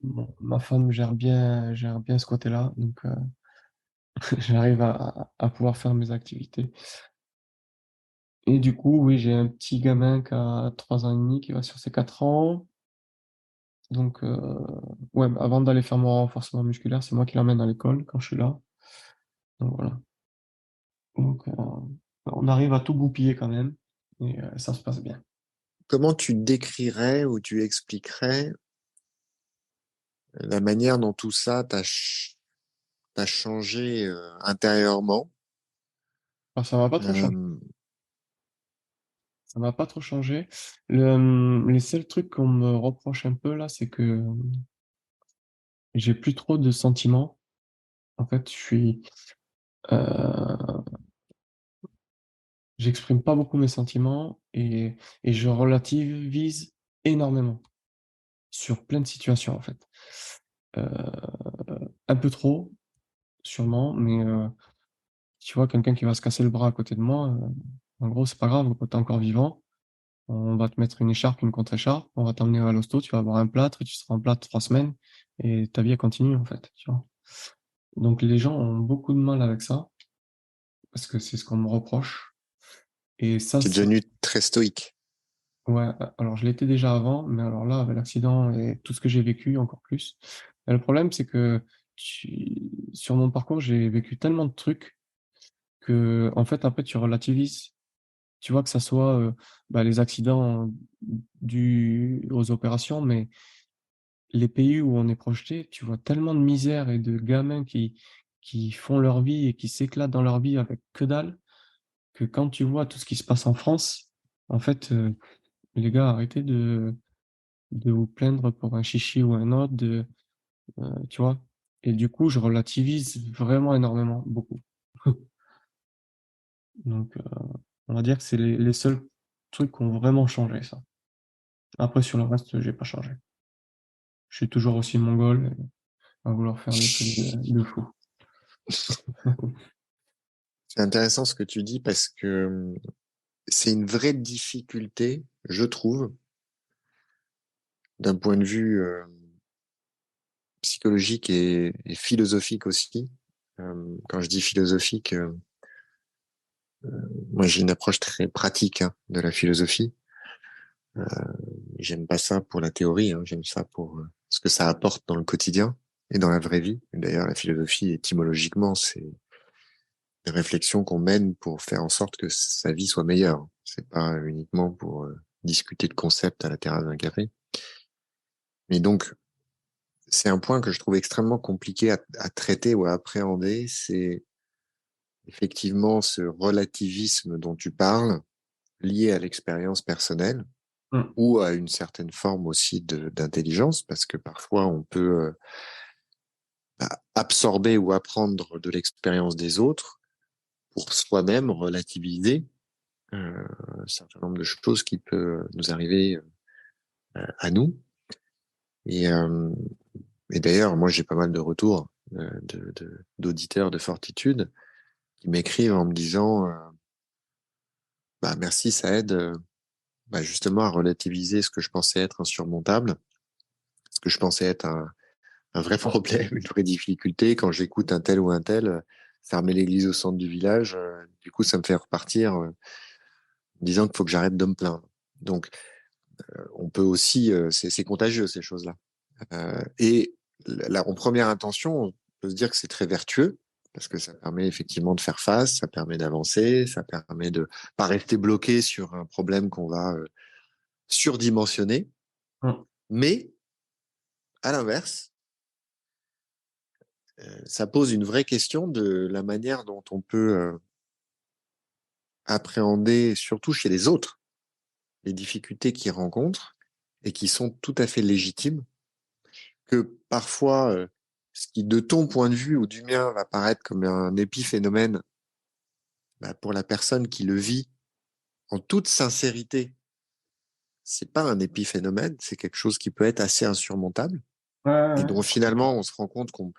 Bon, ma femme gère bien ce côté-là. Donc, j'arrive à pouvoir faire mes activités. Et du coup, oui, j'ai un petit gamin qui a 3 ans et demi, qui va sur ses 4 ans. Donc, ouais, avant d'aller faire mon renforcement musculaire, c'est moi qui l'emmène à l'école quand je suis là. Donc, voilà. Donc, on arrive à tout goupiller quand même. Et ça se passe bien. Comment tu décrirais ou tu expliquerais la manière dont tout ça t'a changé intérieurement? Alors, ça m'a pas trop changé. Euh, Ça m'a pas trop changé. Les seuls trucs qu'on me reproche un peu là, c'est que j'ai plus trop de sentiments. En fait, euh, j'exprime pas beaucoup mes sentiments et je relativise énormément sur plein de situations, en fait. Euh, un peu trop, sûrement, mais tu vois, quelqu'un qui va se casser le bras à côté de moi, en gros, c'est pas grave, t'es encore vivant. On va te mettre une écharpe, une contre-écharpe, on va t'emmener à l'hosto, tu vas avoir un plâtre et tu seras en plâtre 3 semaines et ta vie elle continue, en fait, tu vois. Donc les gens ont beaucoup de mal avec ça parce que c'est ce qu'on me reproche. Et ça, T'es devenu très stoïque. Ouais, alors je l'étais déjà avant, mais alors là, avec l'accident et tout ce que j'ai vécu, encore plus. Et le problème, c'est que sur mon parcours, j'ai vécu tellement de trucs que, en fait, après, tu relativises. Tu vois que ça soit les accidents dus aux opérations, mais les pays où on est projeté, tu vois tellement de misère et de gamins qui font leur vie et qui s'éclatent dans leur vie avec que dalle, que quand tu vois tout ce qui se passe en France, en fait, les gars, arrêtez de vous plaindre pour un chichi ou un autre, tu vois. Et du coup, je relativise vraiment énormément, beaucoup. Donc, on va dire que c'est les seuls trucs qui ont vraiment changé, ça. Après, sur le reste, j'ai pas changé. Je suis toujours aussi mongol à vouloir faire des trucs de fou. C'est intéressant ce que tu dis parce que c'est une vraie difficulté, je trouve, d'un point de vue psychologique et philosophique aussi. Quand je dis philosophique, moi j'ai une approche très pratique de la philosophie. Euh, J'aime pas ça pour la théorie, j'aime ça pour ce que ça apporte dans le quotidien et dans la vraie vie. D'ailleurs, la philosophie, étymologiquement, c'est des réflexions qu'on mène pour faire en sorte que sa vie soit meilleure. C'est pas uniquement pour discuter de concepts à la terrasse d'un café. Mais donc, c'est un point que je trouve extrêmement compliqué à traiter ou à appréhender. C'est effectivement ce relativisme dont tu parles, lié à l'expérience personnelle Mm. ou à une certaine forme aussi d'intelligence, parce que parfois on peut absorber ou apprendre de l'expérience des autres pour soi-même relativiser un certain nombre de choses qui peuvent nous arriver à nous. Et, euh, et d'ailleurs, moi j'ai pas mal de retours d'auditeurs de Fortitude qui m'écrivent en me disant merci, ça aide justement à relativiser ce que je pensais être insurmontable, ce que je pensais être un vrai problème, une vraie difficulté. Quand j'écoute un tel ou un tel, ça remet l'église au centre du village. Du coup, ça me fait repartir en disant qu'il faut que j'arrête de me plaindre. Donc, on peut aussi, c'est contagieux ces choses-là. Et là, en première intention, on peut se dire que c'est très vertueux parce que ça permet effectivement de faire face, ça permet d'avancer, ça permet de pas rester bloqué sur un problème qu'on va surdimensionner. Mm. Mais à l'inverse, ça pose une vraie question de la manière dont on peut appréhender, surtout chez les autres, les difficultés qu'ils rencontrent et qui sont tout à fait légitimes, que parfois, ce qui de ton point de vue ou du mien va paraître comme un épiphénomène, pour la personne qui le vit en toute sincérité, c'est pas un épiphénomène, c'est quelque chose qui peut être assez insurmontable Ouais, et ouais. dont finalement on se rend compte qu'on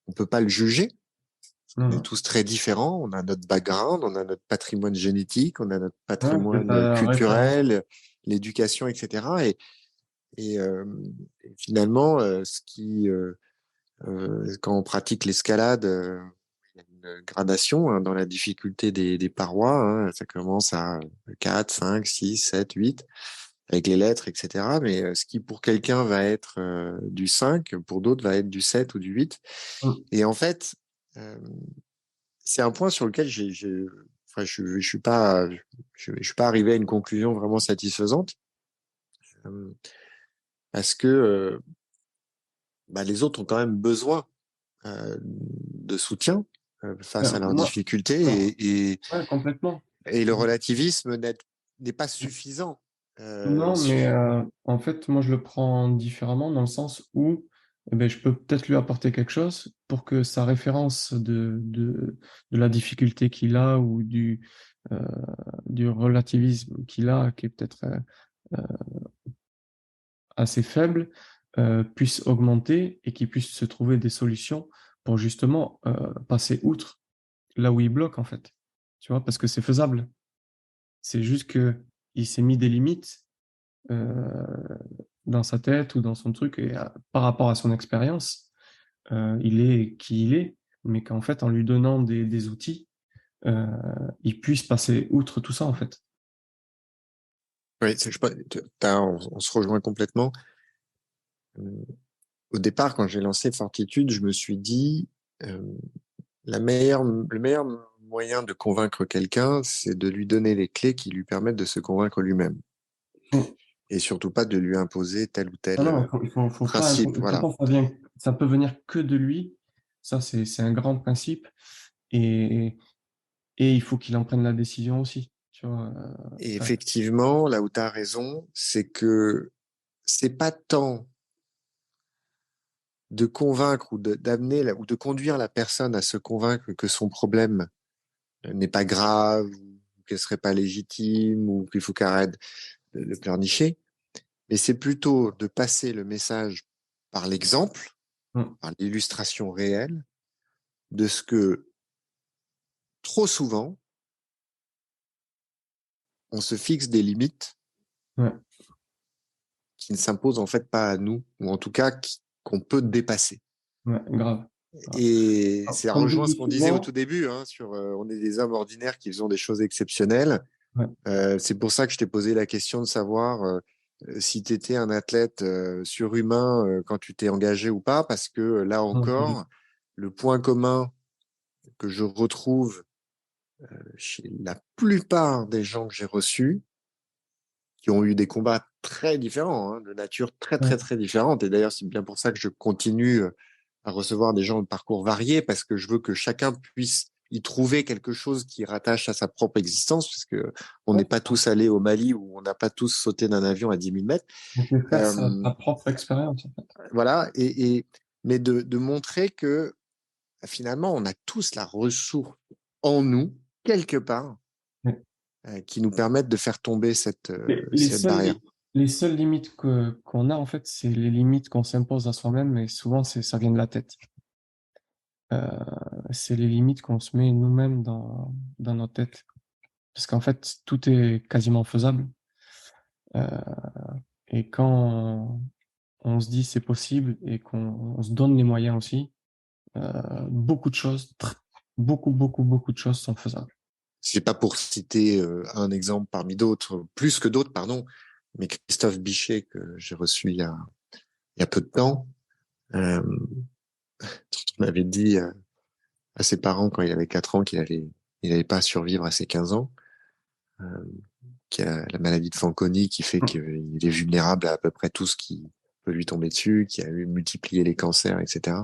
on peut pas le juger. On est Mm. tous très différents, on a notre background, on a notre patrimoine génétique, on a notre Ouais, c'est patrimoine ta référence. culturel, l'éducation, etc. Et, euh, et finalement, quand on pratique l'escalade, il y a une gradation dans la difficulté des parois. Ça commence à 4, 5, 6, 7, 8, avec les lettres, etc. Mais ce qui pour quelqu'un va être du 5, pour d'autres va être du 7 ou du 8. Mm. Et en fait, euh, c'est un point sur lequel enfin, je suis pas arrivé à une conclusion vraiment satisfaisante, euh, parce que les autres ont quand même besoin de soutien face à leurs Moi, difficultés alors, ouais, complètement. et le relativisme n'est pas suffisant. Non, mais en fait, moi, je le prends différemment dans le sens où je peux peut-être lui apporter quelque chose pour que sa référence de la difficulté qu'il a ou euh, du relativisme qu'il a, qui est peut-être assez faible, puisse augmenter et qu'il puisse se trouver des solutions pour justement passer outre là où il bloque, en fait. Tu vois, parce que c'est faisable. C'est juste que il s'est mis des limites euh, dans sa tête ou dans son truc et par rapport à son expérience, il est qui il est, mais qu'en fait, en lui donnant des outils, euh, il puisse passer outre tout ça, en fait. Oui, on se rejoint complètement. Au départ, quand j'ai lancé Fortitude, je me suis dit, euh, le meilleur moyen de convaincre quelqu'un, c'est de lui donner les clés qui lui permettent de se convaincre lui-même. Mm. Et surtout pas de lui imposer tel ou Non, tel non, faut pas, principe. de toute Voilà. façon, ça peut venir que de lui. Ça, c'est un grand principe. Et, et il faut qu'il en prenne la décision aussi. Tu vois, Et enfin, effectivement, là où tu as raison, c'est que c'est pas tant de convaincre d'amener ou de conduire la personne à se convaincre que son problème n'est pas grave, ou qu'elle serait pas légitime, ou qu'il faut qu'elle arrête de le pleurnicher, mais c'est plutôt de passer le message par l'exemple, mm, par l'illustration réelle de ce que trop souvent on se fixe des limites ouais, qui ne s'imposent en fait pas à nous, ou en tout cas qu'on peut dépasser. ouais, grave. Grave. Et ça Comme je rejoint ce dis qu'on disait au tout souvent, début, hein, sur on est des hommes ordinaires qui faisons des choses exceptionnelles. ouais, C'est pour ça que je t'ai posé la question de savoir si tu étais un athlète surhumain quand tu t'es engagé ou pas, parce que là encore, le point commun que je retrouve chez la plupart des gens que j'ai reçus, qui ont eu des combats très différents, hein, de nature très, ouais, très, très différente. Et d'ailleurs, c'est bien pour ça que je continue à recevoir des gens de parcours variés, parce que je veux que chacun puisse y trouver quelque chose qui rattache à sa propre existence, parce que on ouais, n'est pas tous allés au Mali ou on n'a pas tous sauté d'un avion à 10 000 mètres. on peut faire Euh, sa propre expérience, en fait. voilà. Mais de montrer que finalement, on a tous la ressource en nous, quelque part, Ouais. qui nous permettent de faire tomber Les, les cette seules, barrière. li- les seules limites qu'on a, en fait, c'est les limites qu'on s'impose à soi-même, et souvent, ça vient de la tête. Euh, c'est les limites qu'on se met nous-mêmes dans notre tête. Parce qu'en fait, tout est quasiment faisable. Euh, et quand on se dit c'est possible et qu'on se donne les moyens aussi, beaucoup de choses, beaucoup de choses sont faisables. C'est pas pour citer un exemple parmi d'autres, plus que d'autres, pardon, mais Christophe Bichet, que j'ai reçu il y a peu de temps, euh, on avait dit à ses parents quand il avait 4 ans il allait pas survivre à ses 15 ans, euh, qu'il a la maladie de Fanconi qui fait qu'il est vulnérable à peu près tout ce qui peut lui tomber dessus, qui a eu multiplié les cancers, etc.,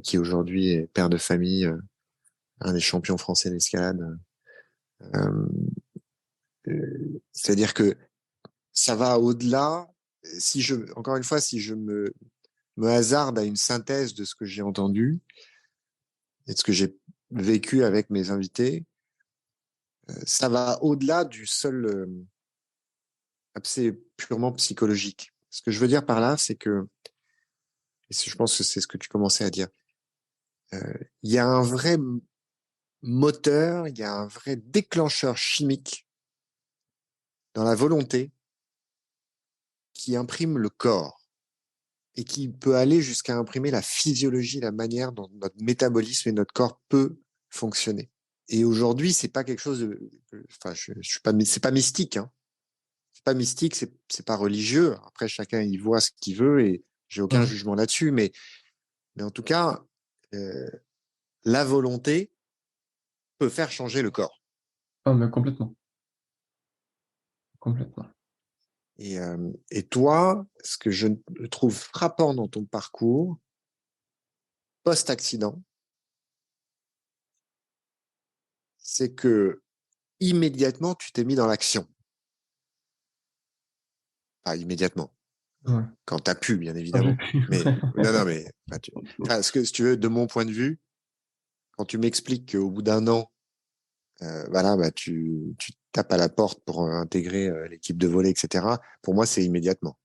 qui aujourd'hui est père de famille, un des champions français d'escalade. Euh, C'est-à-dire que ça va au-delà. Encore une fois, si je me hasarde à une synthèse de ce que j'ai entendu et de ce que j'ai vécu avec mes invités, ça va au-delà du seul c'est purement psychologique. Ce que je veux dire par là, c'est que, je pense que c'est ce que tu commençais à dire, il y a un vrai moteur, il y a un vrai déclencheur chimique dans la volonté qui imprime le corps et qui peut aller jusqu'à imprimer la physiologie, la manière dont notre métabolisme et notre corps peut fonctionner. Et aujourd'hui, c'est pas quelque chose enfin, je suis pas, c'est pas mystique, hein. C'est pas mystique, c'est pas religieux. Après, chacun y voit ce qu'il veut et j'ai aucun Hum. jugement là-dessus, mais en tout cas, euh, la volonté peut faire changer le corps. Ah, mais complètement, complètement. Et toi, ce que je trouve frappant dans ton parcours post-accident, c'est que immédiatement, tu t'es mis dans l'action. Pas immédiatement, Ouais. quand tu as pu, bien Ah, j'ai évidemment. pu, Mais ouais. non, non, mais enfin, si tu veux, de mon point de vue, quand tu m'expliques qu'au bout d'un an, voilà, bah, tu tapes à la porte pour intégrer l'équipe de volley, etc. Pour moi, c'est immédiatement.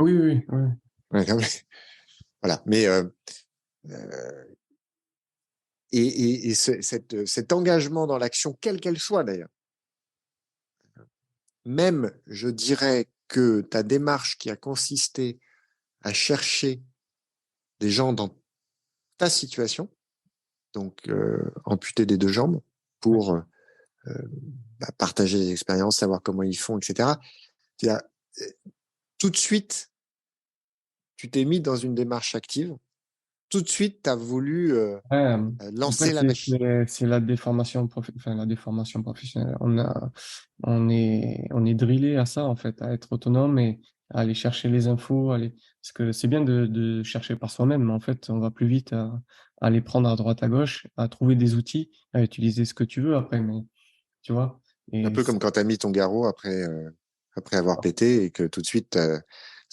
Oui, oui, oui. Ouais, voilà. Mais euh, cet engagement dans l'action, quelle qu'elle soit d'ailleurs, même, je dirais que ta démarche qui a consisté à chercher des gens dans ta situation, donc amputés des 2 jambes, Oui. pour partager des expériences, savoir comment ils font, etc. C'est-à-dire, tout de suite, tu t'es mis dans une démarche active. Tout de suite, tu as voulu Ouais, après, lancer la machine. c'est la déformation, enfin, la déformation professionnelle. On est drillé à ça, en fait, à être autonome et à aller chercher les infos, parce que c'est bien de chercher par soi-même, mais en fait, on va plus vite à aller prendre à droite, à gauche, à trouver des outils, à utiliser ce que tu veux après, mais tu vois. Un Et peu comme quand tu as mis ton garrot après avoir pété et que tout de suite, parce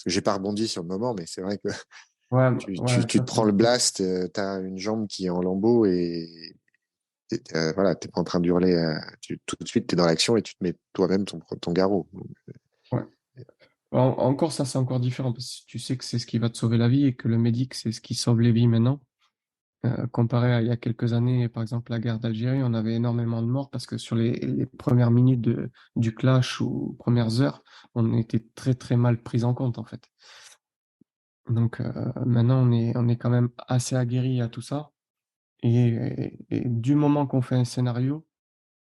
que j'ai pas rebondi sur le moment, mais c'est vrai que ouais, tu ouais, te ça, prends le blast, tu as une jambe qui est en lambeaux et voilà, t'es pas en train d'hurler. Tout de suite, tu es dans l'action et tu te mets toi-même ton garrot. ouais. Encore, ça, c'est encore différent parce que tu sais que c'est ce qui va te sauver la vie et que le médic, c'est ce qui sauve les vies maintenant. Comparé à il y a quelques années, par exemple, la guerre d'Algérie, on avait énormément de morts parce que sur les premières minutes du clash ou premières heures, on était très, très mal pris en compte, en fait. Donc, maintenant, on est quand même assez aguerri à tout ça. Et du moment qu'on fait un scénario,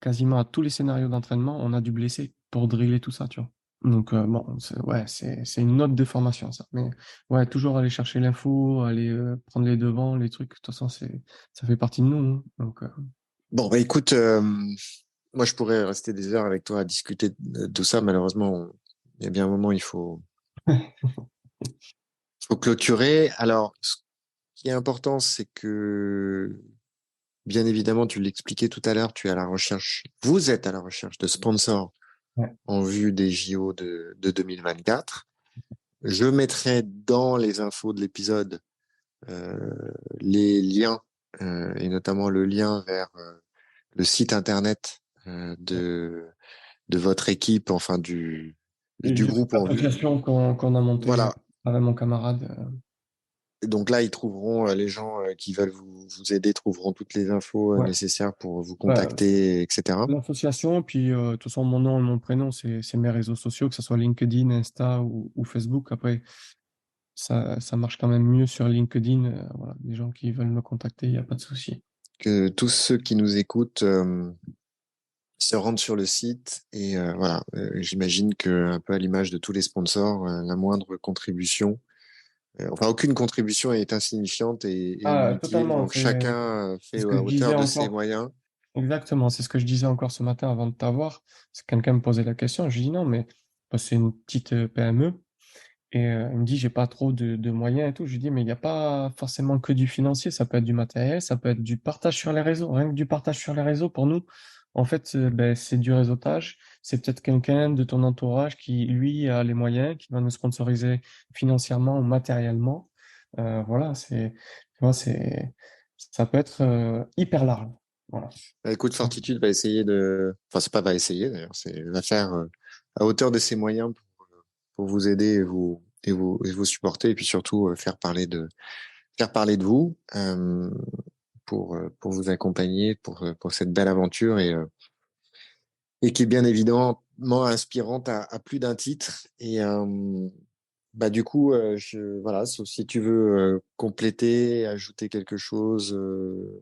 quasiment à tous les scénarios d'entraînement, on a du blessé pour driller tout ça, tu vois. Donc, bon, ouais, c'est une autre déformation, ça. Mais ouais, toujours aller chercher l'info, aller prendre les devants, les trucs. De toute façon, ça fait partie de nous, hein. Donc, Bon, bah écoute, moi je pourrais rester des heures avec toi à discuter de tout ça. Malheureusement, il y a bien un moment, faut clôturer. Alors, ce qui est important, c'est que, bien évidemment, tu l'expliquais tout à l'heure, tu es à la recherche, vous êtes à la recherche de sponsors ouais. en vue des JO de 2024. Je mettrai dans les infos de l'épisode euh, les liens, et notamment le lien vers le site internet de votre équipe, enfin Et du de groupe en vue. l'association qu'on a montée Voilà. avec mon camarade. Et donc là, ils trouveront, les gens qui veulent vous aider trouveront toutes les infos Ouais. nécessaires pour vous Bah, contacter, etc. l'association, puis de toute façon, mon nom et mon prénom, c'est mes réseaux sociaux, que ce soit LinkedIn, Insta ou Facebook. Après, ça marche quand même mieux sur LinkedIn. Voilà, les gens qui veulent me contacter, il n'y a pas de souci. Que tous ceux qui nous écoutent se rendent sur le site et voilà, j'imagine que un peu à l'image de tous les sponsors, la moindre contribution, enfin aucune contribution est insignifiante et Ah, inutile. totalement. Donc chacun C'est fait ce que à je disais hauteur de ses encore. moyens. Exactement, c'est ce que je disais encore ce matin avant de t'avoir. C'est que quelqu'un me posait la question. Je lui dis non, mais bah, c'est une petite PME. Et il me dit, j'ai pas trop de moyens et tout. Je lui dis, mais il n'y a pas forcément que du financier. Ça peut être du matériel, ça peut être du partage sur les réseaux. Rien que du partage sur les réseaux, pour nous, en fait, ben, c'est du réseautage. C'est peut-être quelqu'un de ton entourage qui, lui, a les moyens, qui va nous sponsoriser financièrement ou matériellement. Voilà, tu vois, ça peut être hyper large. Voilà. Bah, écoute, Fortitude va essayer enfin c'est pas va essayer d'ailleurs, c'est va faire à hauteur de ses moyens pour vous aider et vous supporter et puis surtout faire parler de vous pour vous accompagner pour cette belle aventure et qui est bien évidemment inspirante à plus d'un titre et bah du coup voilà, sauf si tu veux compléter, ajouter quelque chose,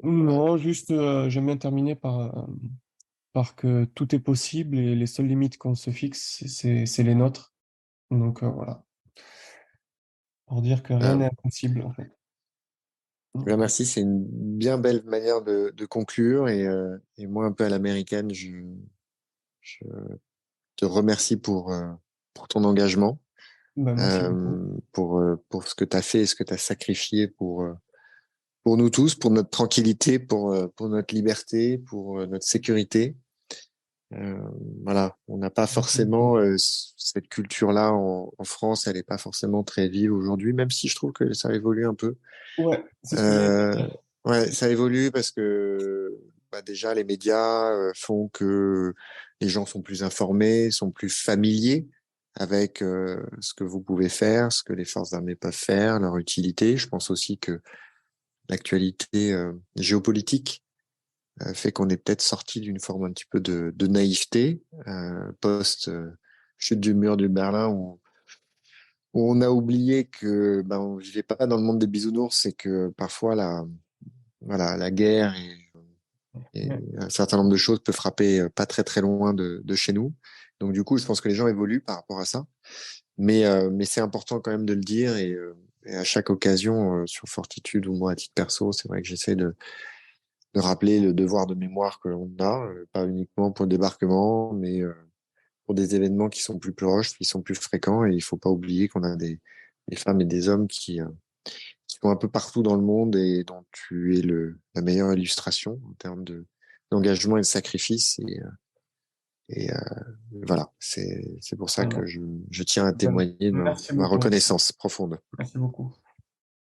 voilà. Non, juste, j'aime bien terminer par que tout est possible et les seules limites qu'on se fixe, c'est les nôtres. Donc voilà, pour dire que rien Euh, n'est impossible en fait. bien, Donc, merci, c'est une bien belle manière de conclure et moi un peu à l'américaine, je te remercie pour ton engagement, bah, merci beaucoup. pour ce que tu as fait et ce que tu as sacrifié pour nous tous, pour notre tranquillité, pour notre liberté, pour notre sécurité. Euh, voilà, on n'a pas Merci beaucoup. forcément cette culture-là en France, elle n'est pas forcément très vive aujourd'hui, même si je trouve que ça évolue un peu. Ouais, c'est ce que j'allais te Euh, dire. ouais, ça évolue parce que bah, déjà les médias font que les gens sont plus informés, sont plus familiers avec ce que vous pouvez faire, ce que les forces armées peuvent faire, leur utilité. Je pense aussi que l'actualité géopolitique fait qu'on est peut-être sorti d'une forme un petit peu de naïveté post chute du mur du Berlin où on a oublié que ben, on vivait pas dans le monde des bisounours et que parfois la guerre Et Ouais. un certain nombre de choses peuvent frapper pas très très loin de chez nous. Donc du coup, je pense que les gens évoluent par rapport à ça. Mais c'est important quand même de le dire et à chaque occasion sur Fortitude ou moi à titre perso, c'est vrai que j'essaie de rappeler le devoir de mémoire que l'on a, pas uniquement pour le débarquement, mais pour des événements qui sont plus proches, qui sont plus fréquents. Et il faut pas oublier qu'on a des femmes et des hommes qui sont un peu partout dans le monde et dont tu es la meilleure illustration en termes d'engagement et de sacrifice. Et voilà, c'est pour ça que Alors, je tiens à ben, témoigner de merci ma beaucoup. reconnaissance profonde. Merci beaucoup.